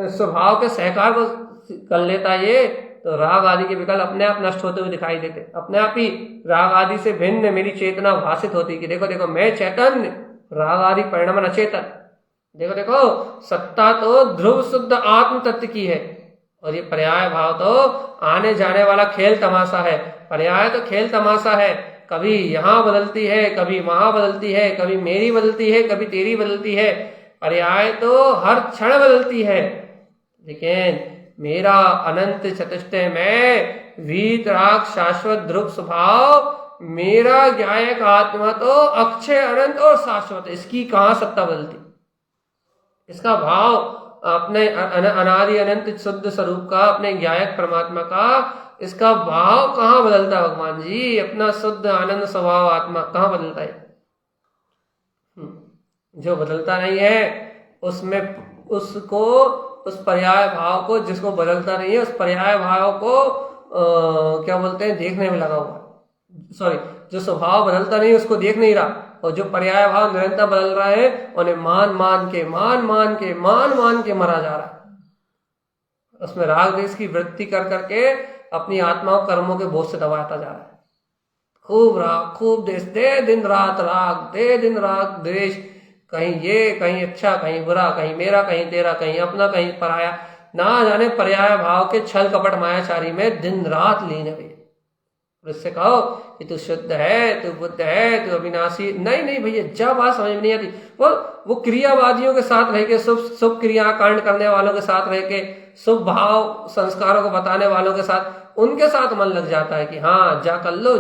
स्वभाव के सहकार को कर लेता ये, तो राग आदि के विकल्प अपने आप नष्ट होते हुए दिखाई देते, अपने आप ही राग आदि से भिन्न मेरी चेतना भाषित होती कि देखो देखो मैं चैतन्य, राग आदि परिणमन अचेतन। देखो देखो सत्ता तो ध्रुव शुद्ध आत्म तत्व की है, और ये पर्याय भाव तो आने जाने वाला खेल तमाशा है। पर्याय तो खेल तमाशा है, कभी यहाँ बदलती है, कभी वहां बदलती है, कभी मेरी बदलती है, कभी तेरी बदलती है। पर्याय तो हर क्षण बदलती है, लेकिन मेरा अनंत चतुष्टय में वीतराग शाश्वत ध्रुव स्वभाव, मेरा ज्ञायक आत्मा तो अक्षय अनंत और शाश्वत, इसकी कहाँ सत्ता बदलती? इसका भाव अपने अनादि अनंत शुद्ध स्वरूप का, अपने ज्ञायक परमात्मा का, इसका भाव कहाँ बदलता है भगवान जी? अपना शुद्ध आनंद स्वभाव आत्मा कहाँ बदलता है? जो बदलता नहीं है उसमें उसको, उस पर्याय भाव को, जिसको बदलता नहीं है उस पर्याय भाव को क्या बोलते हैं, देखने में लगा हुआ, सॉरी, जो स्वभाव बदलता नहीं उसको देख नहीं रहा, और जो पर्याय भाव निरंतर बदल रहा है उन्हें मान मान के मरा जा रहा है। उसमें राग द्वेष की वृत्ति कर करके अपनी आत्मा को कर्मों के बोझ से दबाता जा रहा है। खूब राग, खूब द्वेष, दे दिन रात राग, दे दिन रात द्वेष, कहीं ये, कहीं अच्छा, कहीं बुरा, कहीं मेरा, कहीं तेरा, कहीं अपना, कहीं पराया, ना जाने पर्याय भाव के छल कपट मायाचारी में दिन रात लीन है। उससे कहो कि तू शुद्ध है, तू बुद्ध है, तू अविनाशी, नहीं नहीं भैया, जब बात समझ में नहीं आती। वो क्रियावादियों के साथ रह के, शुभ क्रिया कांड करने वालों के साथ रह के, शुभ भाव संस्कारों को बताने वालों के साथ, उनके साथ मन लग जाता है कि हाँ जा कर लो,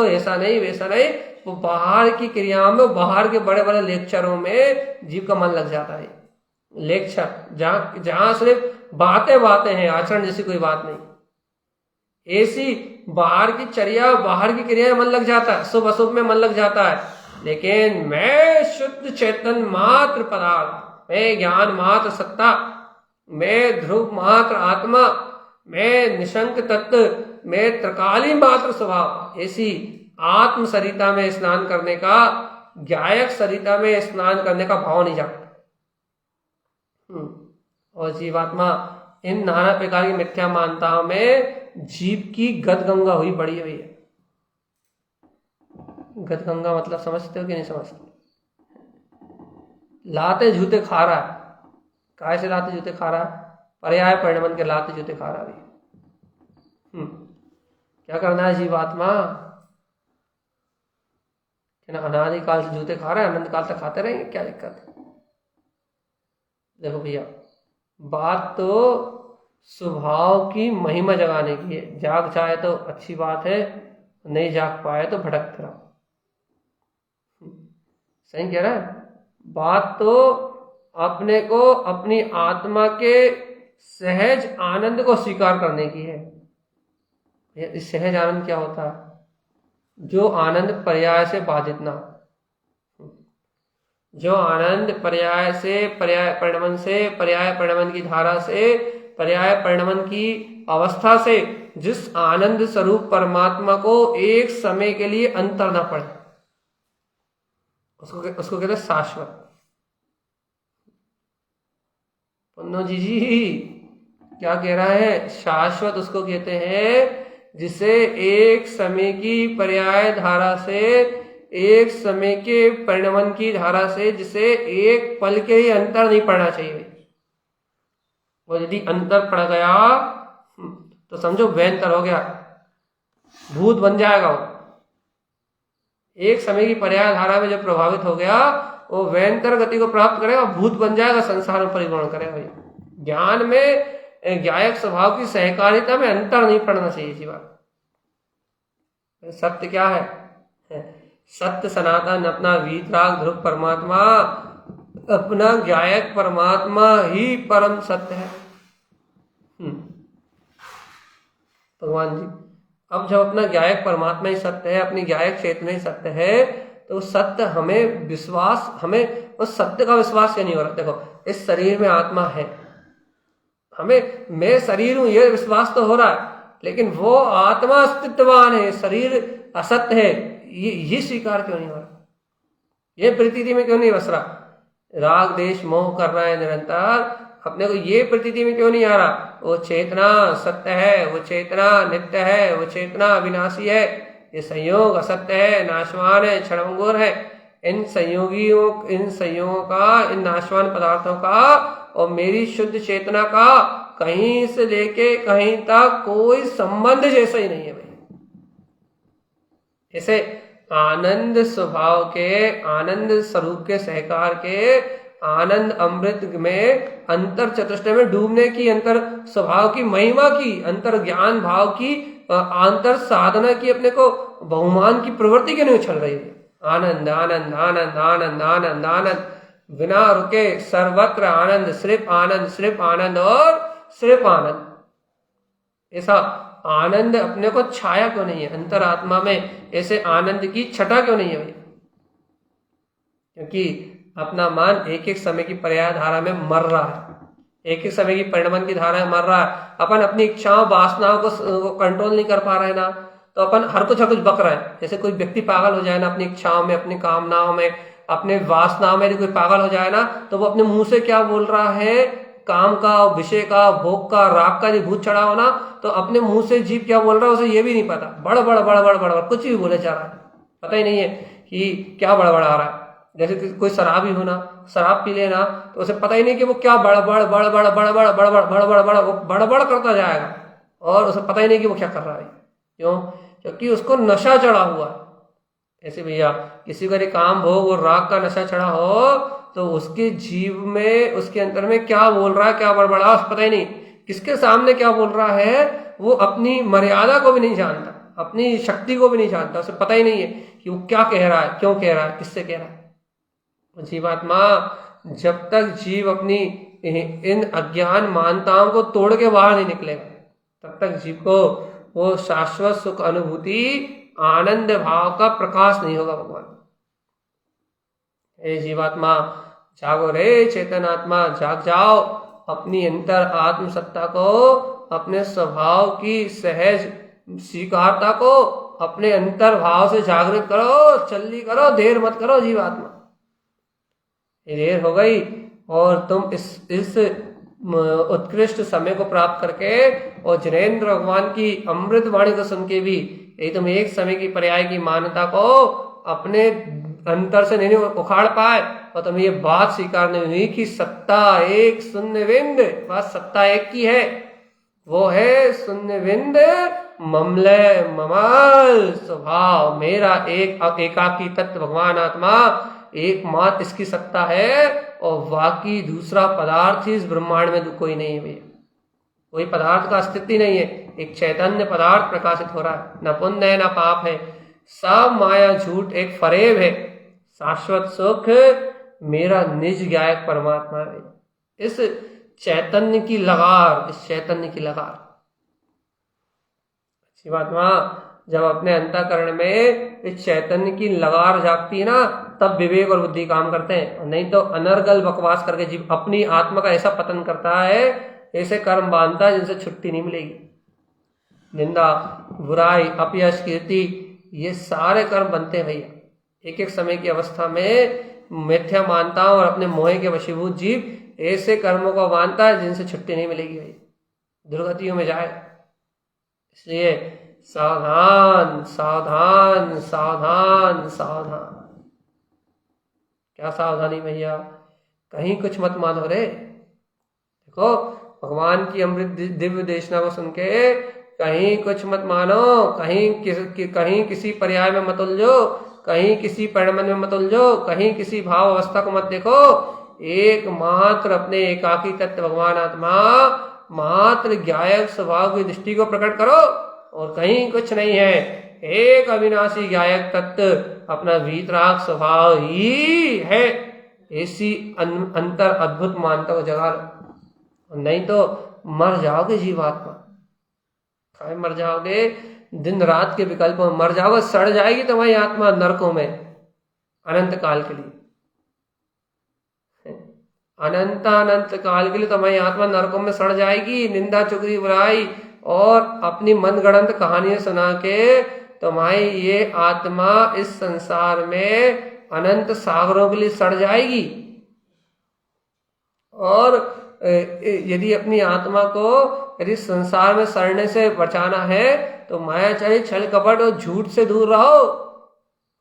ऐसा नहीं वैसा नहीं। वो बाहर की क्रियाओं में, बाहर के बड़े बड़े लेक्चरों में जीव का मन लग जाता है। लेक्चर जहां सिर्फ बातें हैं, आचरण जैसी कोई बात नहीं, ऐसी बाहर की चर्या, बाहर की क्रिया में मन लग जाता है, शुभ अशुभ में मन लग जाता है। लेकिन मैं शुद्ध चेतन मात्र पदार्थ, मैं ज्ञान मात्र सत्ता, मैं ध्रुव मात्र आत्मा, मैं निशंक तत्व, मैं त्रिकाली मात्र स्वभाव, ऐसी आत्म सरिता में स्नान करने का, ज्ञायक सरिता में स्नान करने का भाव नहीं जागता। और जीवात्मा इन नाना प्रकार की मिथ्या मान्यताओं में जीव की गदगंगा हुई पड़ी हुई है। गदगंगा मतलब समझते हो कि नहीं समझते? लाते जूते खा रहा है। काय से लाते जूते खा रहा है? पर्याय परिणमन के लाते जूते खा रहा है। क्या करना है जीवात्मा? अनादि काल से जूते खा रहा है, अनंत काल तक खाते रहेंगे, क्या दिक्कत है? देखो भैया, बात तो स्वभाव की महिमा जगाने की है। जाग जाए तो अच्छी बात है, नहीं जाग पाए तो भटकते रहो। सही कह रहा है। बात तो अपने को अपनी आत्मा के सहज आनंद को स्वीकार करने की है। इस सहज आनंद क्या होता है? जो आनंद पर्याय से बाधित ना हो, जो आनंद पर्याय से, पर्याय परिणमन से, पर्याय परिणमन की धारा से, पर्याय परिणमन की अवस्था से, जिस आनंद स्वरूप परमात्मा को एक समय के लिए अंतर ना पड़े, उसको कहते हैं शाश्वत। पन्नो जी क्या कह रहा है? शाश्वत उसको कहते हैं जिसे एक समय की पर्याय धारा से, एक समय के परिणमन की धारा से, जिसे एक पल के लिए अंतर नहीं पड़ना चाहिए। और यदि अंतर पड़ गया तो समझो व्यंतर हो गया, भूत बन जाएगा वो। एक समय की पर्याय धारा में जब प्रभावित हो गया, वो व्यंतर गति को प्राप्त करेगा, भूत बन जाएगा, संसार में परिभ्रमण करेगा। ज्ञान में, ज्ञायक स्वभाव की सहकारिता में अंतर नहीं पड़ना चाहिए जी बात। सत्य क्या है? सत्य सनातन, अपना वीतराग ध्रुव परमात्मा, अपना ज्ञायक परमात्मा ही परम सत्य है। भगवान जी, अब जब अपना ज्ञायक परमात्मा ही सत्य है, अपनी ज्ञायक चेतना ही सत्य है, तो सत्य हमें विश्वास, हमें उस सत्य का विश्वास क्यों नहीं हो रहा? देखो, इस शरीर में आत्मा है, हमें मैं शरीर हूं ये विश्वास तो हो रहा है, लेकिन वो आत्मा अस्तित्ववान है, शरीर असत्य है, ये स्वीकार क्यों नहीं हो रहा? ये प्रतीति में क्यों नहीं बस रहा? राग देश मोह कर रहा है निरंतर, अपने को ये प्रतीति में क्यों नहीं आ रहा? वो चेतना सत्य है, वो चेतना नित्य है, वो चेतना अविनाशी है, ये संयोग असत्य है, नाशवान है, क्षणभंगुर है। इन संयोगों का, इन नाशवान पदार्थों का और मेरी शुद्ध चेतना का कहीं से लेके कहीं तक कोई संबंध जैसा ही नहीं है भाई। ऐसे आनंद स्वभाव के, आनंद स्वरूप के, सहकार के, आनंद अमृत में अंतर चतुष्टय में डूबने की, अंतर स्वभाव की महिमा की, अंतर ज्ञान भाव की, अंतर साधना की अपने को बहुमान की प्रवृत्ति क्यों नहीं उछल रही है? आनंद आनंद आनंद आनंद आनंद आनंद, बिना रुके सर्वत्र आनंद, सिर्फ आनंद, सिर्फ आनंद और सिर्फ आनंद। ऐसा आनंद अपने को छाया क्यों नहीं है अंतरात्मा में? ऐसे आनंद की छटा क्यों नहीं है भाई? क्योंकि अपना मन एक एक समय की पर्याय धारा में मर रहा है, एक एक समय की परिणमन की धारा में मर रहा है। अपन अपनी इच्छाओं वासनाओं को कंट्रोल नहीं कर पा रहे ना, तो अपन हर कुछ बक रहा है। जैसे कोई व्यक्ति पागल हो जाए ना अपनी इच्छाओं में, अपनी कामनाओं में, अपने वासनाओं में, कोई पागल हो जाए ना, तो वो अपने मुंह से क्या बोल रहा है? काम का, विषय का, भोग का, राग का भूत चढ़ा हो ना, तो अपने मुंह से जीव क्या बोल रहा है उसे ये भी नहीं पता। बड़ बड़ बड़ बड़ बड़ कुछ भी बोले जा रहा है, पता ही नहीं है कि क्या बड़बड़ा रहा है। जैसे कोई शराबी हो ना, शराब पी लेना, तो उसे पता ही नहीं कि वो क्या बड़बड़ बड़बड़ बड़बड़ बड़बड़ बड़बड़ बड़ वो बड़बड़ करता जाएगा, और उसे पता ही नहीं कि वो क्या कर रहा है। क्यों? क्योंकि उसको नशा चढ़ा हुआ है। ऐसे भैया किसी को काम भोग और राग का नशा चढ़ा हो, तो उसके जीव में, उसके अंदर में क्या बोल रहा है, क्या बड़बड़ा, उसे पता ही नहीं। किसके सामने क्या बोल रहा है, वो अपनी मर्यादा को भी नहीं जानता, अपनी शक्ति को भी नहीं जानता, उसे पता ही नहीं है कि वो क्या कह रहा है, क्यों कह रहा है, किससे कह रहा है। जीवात्मा जब तक जीव अपनी इन अज्ञान मानताओं को तोड़ के बाहर नहीं निकलेगा, तब तक जीव को वो शाश्वत सुख अनुभूति, आनंद भाव का प्रकाश नहीं होगा। भगवान, हे जीवात्मा जागो रे, चेतन आत्मा जाग जाओ, अपनी अंतर आत्म सत्ता को, अपने स्वभाव की सहज स्वीकारता को अपने अंतर भाव से जागृत करो, चल्ली करो, देर मत करो जीवात्मा। देर हो गई और तुम इस उत्कृष्ट समय को प्राप्त करके और जिनेन्द्र भगवान की अमृत वाणी को सुन के भी यदि तुम एक समय की पर्याय की मान्यता को अपने अंतर से नहीं उखाड़ पाए और तुम्हें ये बात स्वीकार नहीं हुई कि सत्ता एक शून्य बिंद, बस सत्ता एक की है, वो है शून्य बिंद ममलय ममल स्वभाव, मेरा एक एकाकी तत्व भगवान आत्मा एकमात्र इसकी सत्ता है और बाकी दूसरा पदार्थ ही इस ब्रह्मांड में कोई नहीं है भैया, कोई पदार्थ का अस्तित्व ही नहीं है। एक चैतन्य पदार्थ प्रकाशित हो रहा है, न पुण्य है न पाप है, सब माया झूठ एक फरेब है, शाश्वत सुख मेरा निज गायक परमात्मा है। इस चैतन्य की लगार, इस चैतन्य की लगार, अच्छी बात वहां जब अपने अंतःकरण में इस चैतन्य की लगार जागती है ना, तब विवेक और बुद्धि काम करते हैं, नहीं तो अनर्गल बकवास करके जीव अपनी आत्मा का ऐसा पतन करता है, ऐसे कर्म बांधता है जिनसे छुट्टी नहीं मिलेगी। निंदा, बुराई, अपयश, कीर्ति, ये सारे कर्म बनते हैं भैया। एक एक समय की अवस्था में मिथ्या मानता और अपने मोह के वशीभूत जीव ऐसे कर्मों को बांधता है जिनसे छुट्टी नहीं मिलेगी भाई, दुर्गतियों में जाएगा। इसलिए सावधान सावधान सावधान सावधान। क्या सावधानी भैया, कहीं कुछ मत मानो रे। देखो भगवान की अमृत दिव्य देशना को सुन के कहीं कुछ मत मानो, कहीं किसी पर्याय में मत उलझो, कहीं किसी परिणमन में मत उलझो, कहीं किसी भाव अवस्था को मत देखो। एकमात्र अपने एकाकी तत्व भगवान आत्मा मात्र गायक स्वभाव की दृष्टि को प्रकट करो और कहीं कुछ नहीं है। एक अविनाशी गायक तत्व अपना वीतराग स्वभाव ही है, ऐसी अंतर अद्भुत मानता हो जगा लो, नहीं तो मर जाओगे जीवात्मा, काय मर जाओगे, दिन रात के विकल्प में मर जाओगे, सड़ जाएगी तुम्हारी आत्मा नरकों में अनंत काल के लिए, अनंत काल के लिए तुम्हारी आत्मा नरकों में सड़ जाएगी। निंदा, चुगली, बुराई और अपनी मनगढ़ंत कहानियां सुना के तुम्हारी ये आत्मा इस संसार में अनंत सागरों के लिए सड़ जाएगी। और यदि अपनी आत्मा को यदि संसार में सड़ने से बचाना है तो मायाचारी, छल कपट और झूठ से दूर रहो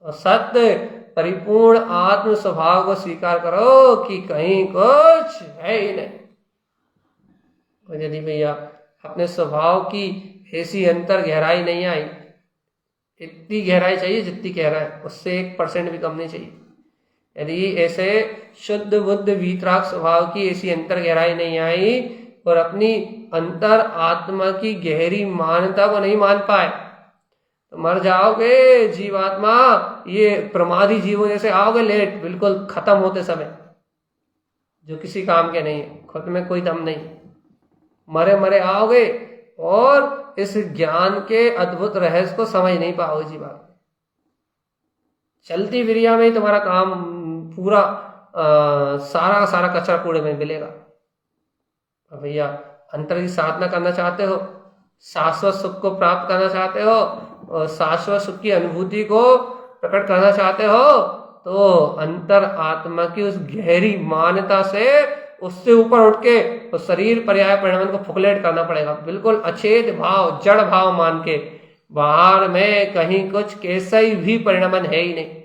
और सत्य परिपूर्ण आत्म स्वभाव को स्वीकार करो कि कहीं कुछ है ही नहीं। और यदि भैया अपने स्वभाव की ऐसी अंतर गहराई नहीं आई, इतनी गहराई चाहिए जितनी गहरा है, उससे 1% भी कम नहीं चाहिए। यदि ऐसे शुद्ध बुद्ध वीतराग स्वभाव की ऐसी अंतर गहराई नहीं आई और अपनी अंतर आत्मा की गहरी मान्यता को नहीं मान पाए तो मर जाओगे जीवात्मा। ये प्रमादी जीवों जैसे आओगे लेट, बिल्कुल खत्म होते समय, जो किसी काम के नहीं है, खुद में कोई दम नहीं, मरे मरे आओगे और इस ज्ञान के अद्भुत रहस्य को समझ नहीं पाओगे जीवात्मा। चलती विरिया में ही तुम्हारा काम पूरा सारा का सारा कचरा कूड़े में मिलेगा। भैया अंतर की साधना करना चाहते हो, शाश्वत सुख को प्राप्त करना चाहते हो और शाश्वत सुख की अनुभूति को प्रकट करना चाहते हो तो अंतर आत्मा की उस गहरी मान्यता से, उससे ऊपर उठ के उस शरीर पर्याय परिणाम को फुकलेट करना पड़ेगा। बिल्कुल अचेत भाव, जड़ भाव मान के, बाहर में कहीं कुछ कैसा ही भी परिणामन है ही नहीं,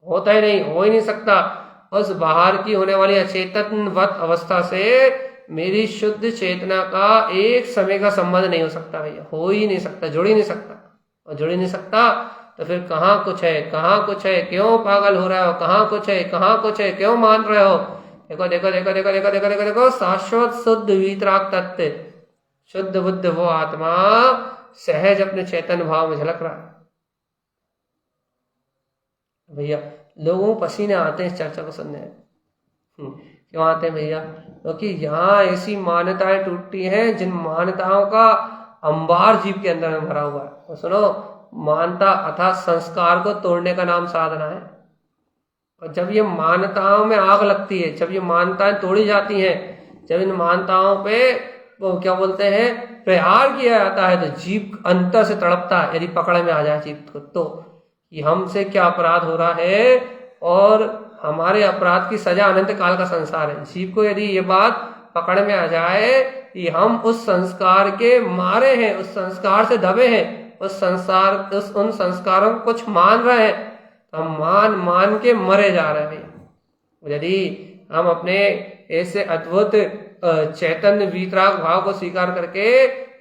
होता ही नहीं, हो ही नहीं सकता। उस बाहर की होने वाली अचेतनवत अवस्था से मेरी शुद्ध चेतना का एक समय का संबंध नहीं हो सकता भैया, हो ही नहीं सकता, जुड़ ही नहीं सकता। और जुड़ ही नहीं सकता तो फिर कहाँ कुछ है, कहाँ कुछ है, क्यों पागल हो रहे हो, कहाँ कुछ है, कहाँ कुछ है, क्यों मान रहे हो। देखो देखो देखो देखो देखो देखो देखो देखो शाश्वत शुद्ध वीतराग तत्व, शुद्ध बुद्ध वो आत्मा सहज अपने चैतन्य भाव में झलक रहा है। भैया लोगों को पसीने आते हैं इस चर्चा को सुनने। क्यों आते हैं भैया? क्योंकि यहाँ ऐसी मान्यताएं टूटती हैं जिन मान्यताओं का अंबार जीव के अंदर में भरा हुआ है। तो सुनो, मानता अर्थात संस्कार को तोड़ने का नाम साधना है। और जब ये मान्यताओं में आग लगती है, जब ये मान्यताएं तोड़ी जाती हैं, जब इन मान्यताओं पे वो क्या बोलते हैं प्रहार किया जाता है, तो जीव अंतर से तड़पता है। यदि पकड़ में आ जाए जीव को तो कि हमसे क्या अपराध हो रहा है और हमारे अपराध की सजा अनंत काल का संसार है। जीव को यदि ये बात पकड़ में आ जाए कि हम उस संस्कार के मारे हैं, उस संस्कार से दबे हैं, उन संस्कारों को कुछ मान रहे हैं, हम मान मान के मरे जा रहे हैं भैया। यदि हम अपने ऐसे अद्भुत चैतन्य वीतराग भाव को स्वीकार करके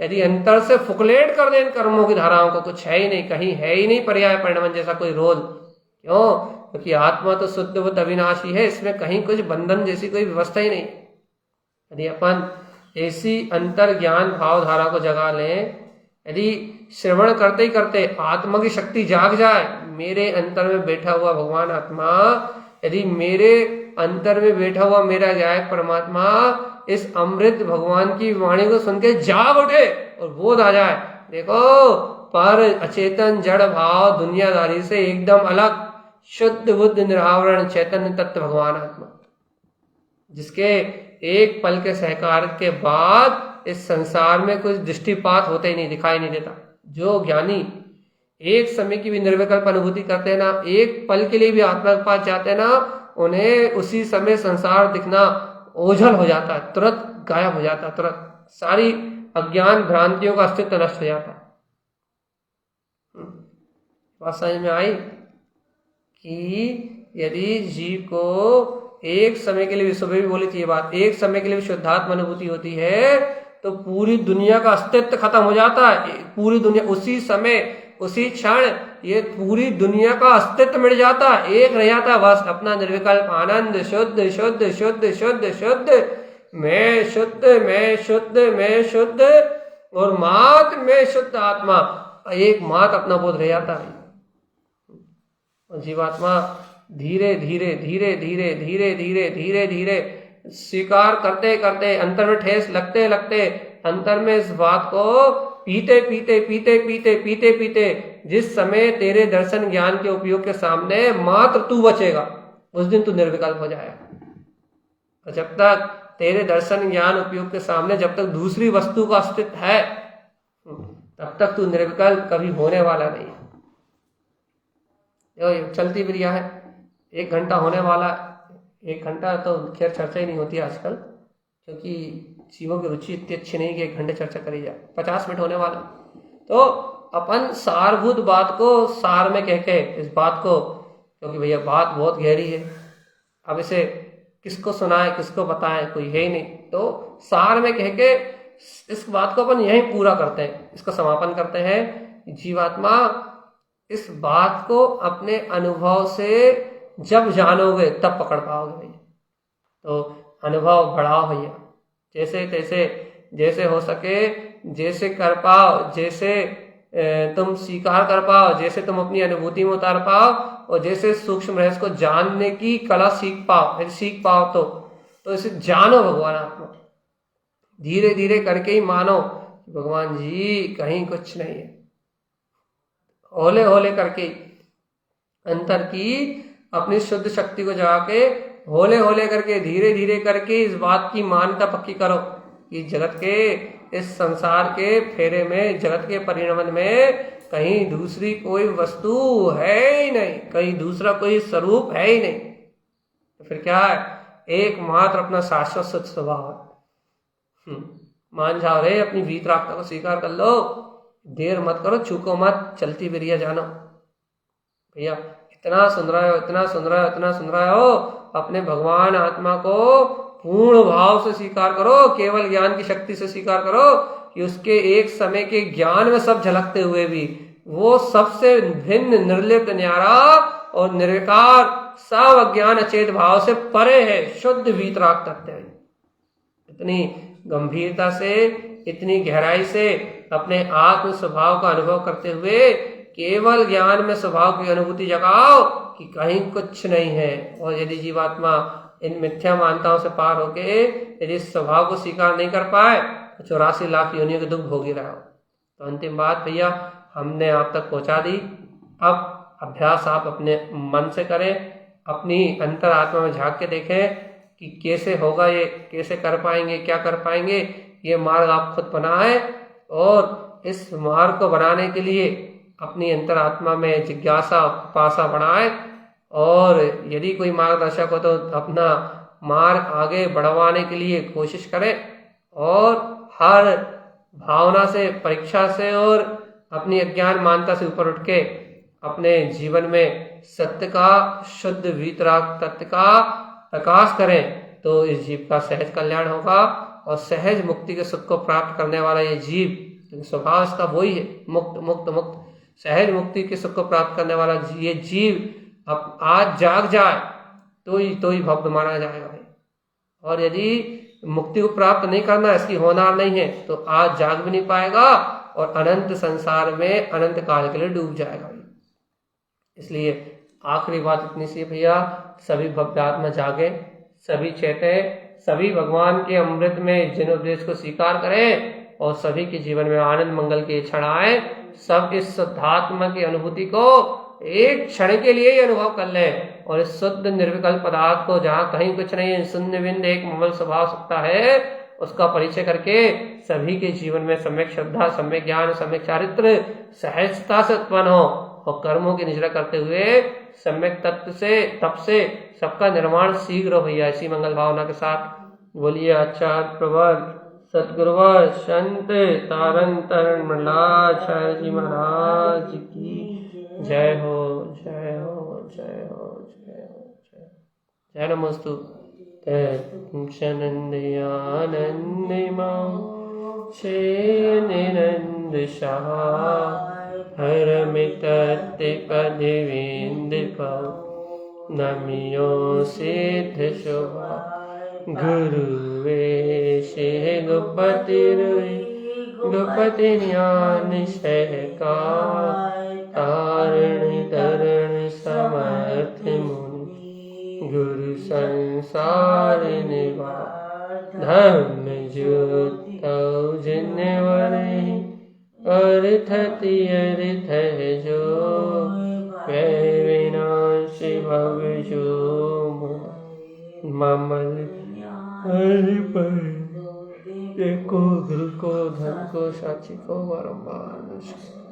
यदि अंतर से फुकलेट कर दें इन कर्मों की धाराओं को, कुछ है ही नहीं, कहीं है ही नहीं पर्याय परिणमन जैसा कोई रोल। क्यों? क्योंकि आत्मा तो शुद्ध बुद्ध अविनाशी है, इसमें कहीं कुछ बंधन जैसी कोई व्यवस्था ही नहीं। यदि अपन ऐसी अंतर ज्ञान भाव धारा को जगा लें, यदि श्रवण करते ही करते आत्मा की शक्ति जाग जाए, मेरे अंतर में बैठा हुआ भगवान आत्मा, यदि मेरे अंतर में बैठा हुआ मेरा गायक परमात्मा इस अमृत भगवान की वाणी को सुन के जाग उठे और बोध आ जाए, देखो पर अचेतन जड़ भाव दुनियादारी से एकदम अलग शुद्ध बुद्ध निरावरण चैतन्य तत्व भगवान आत्मा, जिसके एक पल के सहकार के बाद इस संसार में कुछ दृष्टिपात होते ही नहीं, दिखाई नहीं देता। जो ज्ञानी एक समय की भी निर्विकल्प अनुभूति करते हैं ना, एक पल के लिए भी आत्मा के पास जाते हैं ना, उन्हें उसी समय संसार दिखना ओझल हो जाता है, तुरंत गायब हो जाता है, तुरंत सारी अज्ञान भ्रांतियों का अस्तित्व नष्ट हो जाता है। बात समझ में आई कि यदि जीव को एक समय के लिए, सुबह भी बोली थी ये बात, एक समय के लिए भी शुद्धात्म अनुभूति होती है तो पूरी दुनिया का अस्तित्व खत्म हो जाता है। पूरी दुनिया उसी समय उसी क्षण ये पूरी दुनिया का अस्तित्व मिट जाता है, एक रह जाता है बस अपना निर्विकल्प आनंद, शुद्ध शुद्ध शुद्ध शुद्ध शुद्ध, मैं शुद्ध मैं शुद्ध मैं शुद्ध और मात्र मैं शुद्ध आत्मा, एक मात्र अपना बोध रह जाता है। और जीवात्मा धीरे धीरे धीरे धीरे धीरे धीरे धीरे धीरे स्वीकार करते करते, अंतर में ठेस लगते लगते, अंतर में इस बात को पीते पीते पीते पीते पीते पीते, जिस समय तेरे दर्शन ज्ञान के उपयोग के सामने मात्र तू बचेगा, उस दिन तू निर्विकल्प हो जाएगा। और जब तक तेरे दर्शन ज्ञान उपयोग के सामने जब तक दूसरी वस्तु का अस्तित्व है, तब तक तू निर्विकल्प कभी होने वाला नहीं है। चलती क्रिया है, 1 घंटा होने वाला, 1 घंटा तो खैर चर्चा ही नहीं होती आजकल, क्योंकि जीवों की रुचि इतनी अच्छी नहीं कि 1 घंटे चर्चा करी जाए, 50 मिनट होने वाला। तो अपन सारभूत बात को सार में कह के इस बात को, क्योंकि भैया बात बहुत गहरी है, अब इसे किसको सुनाए किसको बताएं, कोई है ही नहीं, तो सार में कह के इस बात को अपन यहीं पूरा करते हैं, इसका समापन करते हैं। जीवात्मा इस बात को अपने अनुभव से जब जानोगे तब पकड़ पाओगे भैया। तो अनुभव बढ़ाओ भैया, जैसे तैसे, जैसे हो सके, जैसे कर पाओ, जैसे तुम स्वीकार कर पाओ, जैसे तुम अपनी अनुभूति में उतार पाओ, और जैसे सूक्ष्म रहस्य को जानने की कला सीख पाओ, यदि सीख पाओ तो इसे जानो भगवान आत्मा, धीरे धीरे करके ही मानो भगवान जी कहीं कुछ नहीं है। होले होले करके अंतर की अपनी शुद्ध शक्ति को जगा के, होले होले करके धीरे धीरे करके इस बात की मान्यता पक्की करो कि जगत के, इस संसार के फेरे में, जगत के परिणमन में कहीं दूसरी कोई वस्तु है ही नहीं, कहीं दूसरा कोई स्वरूप है ही नहीं। तो फिर क्या है? एकमात्र अपना शाश्वत सच स्वभाव है। मान जाओ रे, अपनी वीतरागता को स्वीकार कर लो, देर मत करो, चूको मत, चलती बिरिया जानो भैया। इतना सुन रहे हो, इतना सुन रहे हो, इतना सुन रहे हो, अपने भगवान आत्मा को पूर्ण भाव से स्वीकार करो, केवल ज्ञान की शक्ति से स्वीकार करो कि उसके एक समय के ज्ञान में सब झलकते हुए भी वो सबसे भिन्न, निर्लिप्त, न्यारा और निर्विकार, सब अज्ञान अचेत भाव से परे है, शुद्ध वीतराग तत्व है। इतनी गंभीरता से, इतनी गहराई से अपने आत्म स्वभाव का अनुभव करते हुए केवल ज्ञान में स्वभाव की अनुभूति जगाओ कि कहीं कुछ नहीं है। और यदि जीवात्मा इन मिथ्या मान्यताओं से पार होके यदि स्वभाव को स्वीकार नहीं कर पाए तो 84 लाख योनियों के दुख भोगी रहा हो। तो अंतिम बात भैया हमने आप तक पहुंचा दी। अब अभ्यास आप अपने मन से करें, अपनी अंतर आत्मा में झांक के देखें कि कैसे होगा ये, कैसे कर पाएंगे, क्या कर पाएंगे। ये मार्ग आप खुद बनाएं और इस मार्ग को बनाने के लिए अपनी अंतर आत्मा में जिज्ञासा, पासा बढ़ाएं। और यदि कोई मार्गदर्शक हो तो अपना मार्ग आगे बढ़वाने के लिए कोशिश करें और हर भावना से, परीक्षा से और अपनी अज्ञान मान्यता से ऊपर उठ के अपने जीवन में सत्य का शुद्ध वीतराग तत्व का प्रकाश करें तो इस जीव का सहज कल्याण होगा। और सहज मुक्ति के सुख को प्राप्त करने वाला ये जीव, स्वभाव इसका वही है, मुक्त मुक्त मुक्त, सहज मुक्ति के सुख को प्राप्त करने वाला ये जीव अब आज जाग जाए तो ही भक्त माना जाएगा भाई। और यदि मुक्ति को प्राप्त नहीं करना, इसकी होनार नहीं है, तो आज जाग भी नहीं पाएगा और अनंत संसार में अनंत काल के लिए डूब जाएगा भाई। इसलिए आखिरी बात इतनी सी भैया, सभी भक्त आत्मा जागे, सभी चेते, सभी भगवान के अमृत में जिन उपदेश को स्वीकार करें और सभी के जीवन में आनंद मंगल के क्षण आए। सब इस शुद्धात्मा की अनुभूति को एक क्षण के लिए ही अनुभव कर लें और इस शुद्ध निर्विकल्प पदार्थ को, जहाँ कहीं कुछ नहीं है, शून्य बिंद एक ममल स्वभाव सकता है, उसका परिचय करके सभी के जीवन में सम्यक श्रद्धा, सम्यक ज्ञान, सम्यक चारित्र सहजता से उत्पन्न हो और कर्मों की निजरा करते हुए सम्यक तत्व से, तप से सबका निर्माण शीघ्र हो भैया। इसी मंगल भावना के साथ बोलिए आचार्य प्रवर सतगुरुवर संत तारण तरण मृलाचार्य जी महाराज की जय हो, जय हो, जय हो, जय हो, जय नमोस्तु। आनंद मां छे निरंद शाह हर मितत्ते पदविंद पाओ नमियो सिद्ध शोभा गुरुवे शे गुपति गुपति ज्ञान सहका तारण तरण समर्थ मुनि गुरु संसार निवा धर्म ज्योत जिन्वरे अर्थति अर्थ जो विनाशी भव जो ममल हरि पर देखो गुरु को धन को साची को बारंबार नमस्कार।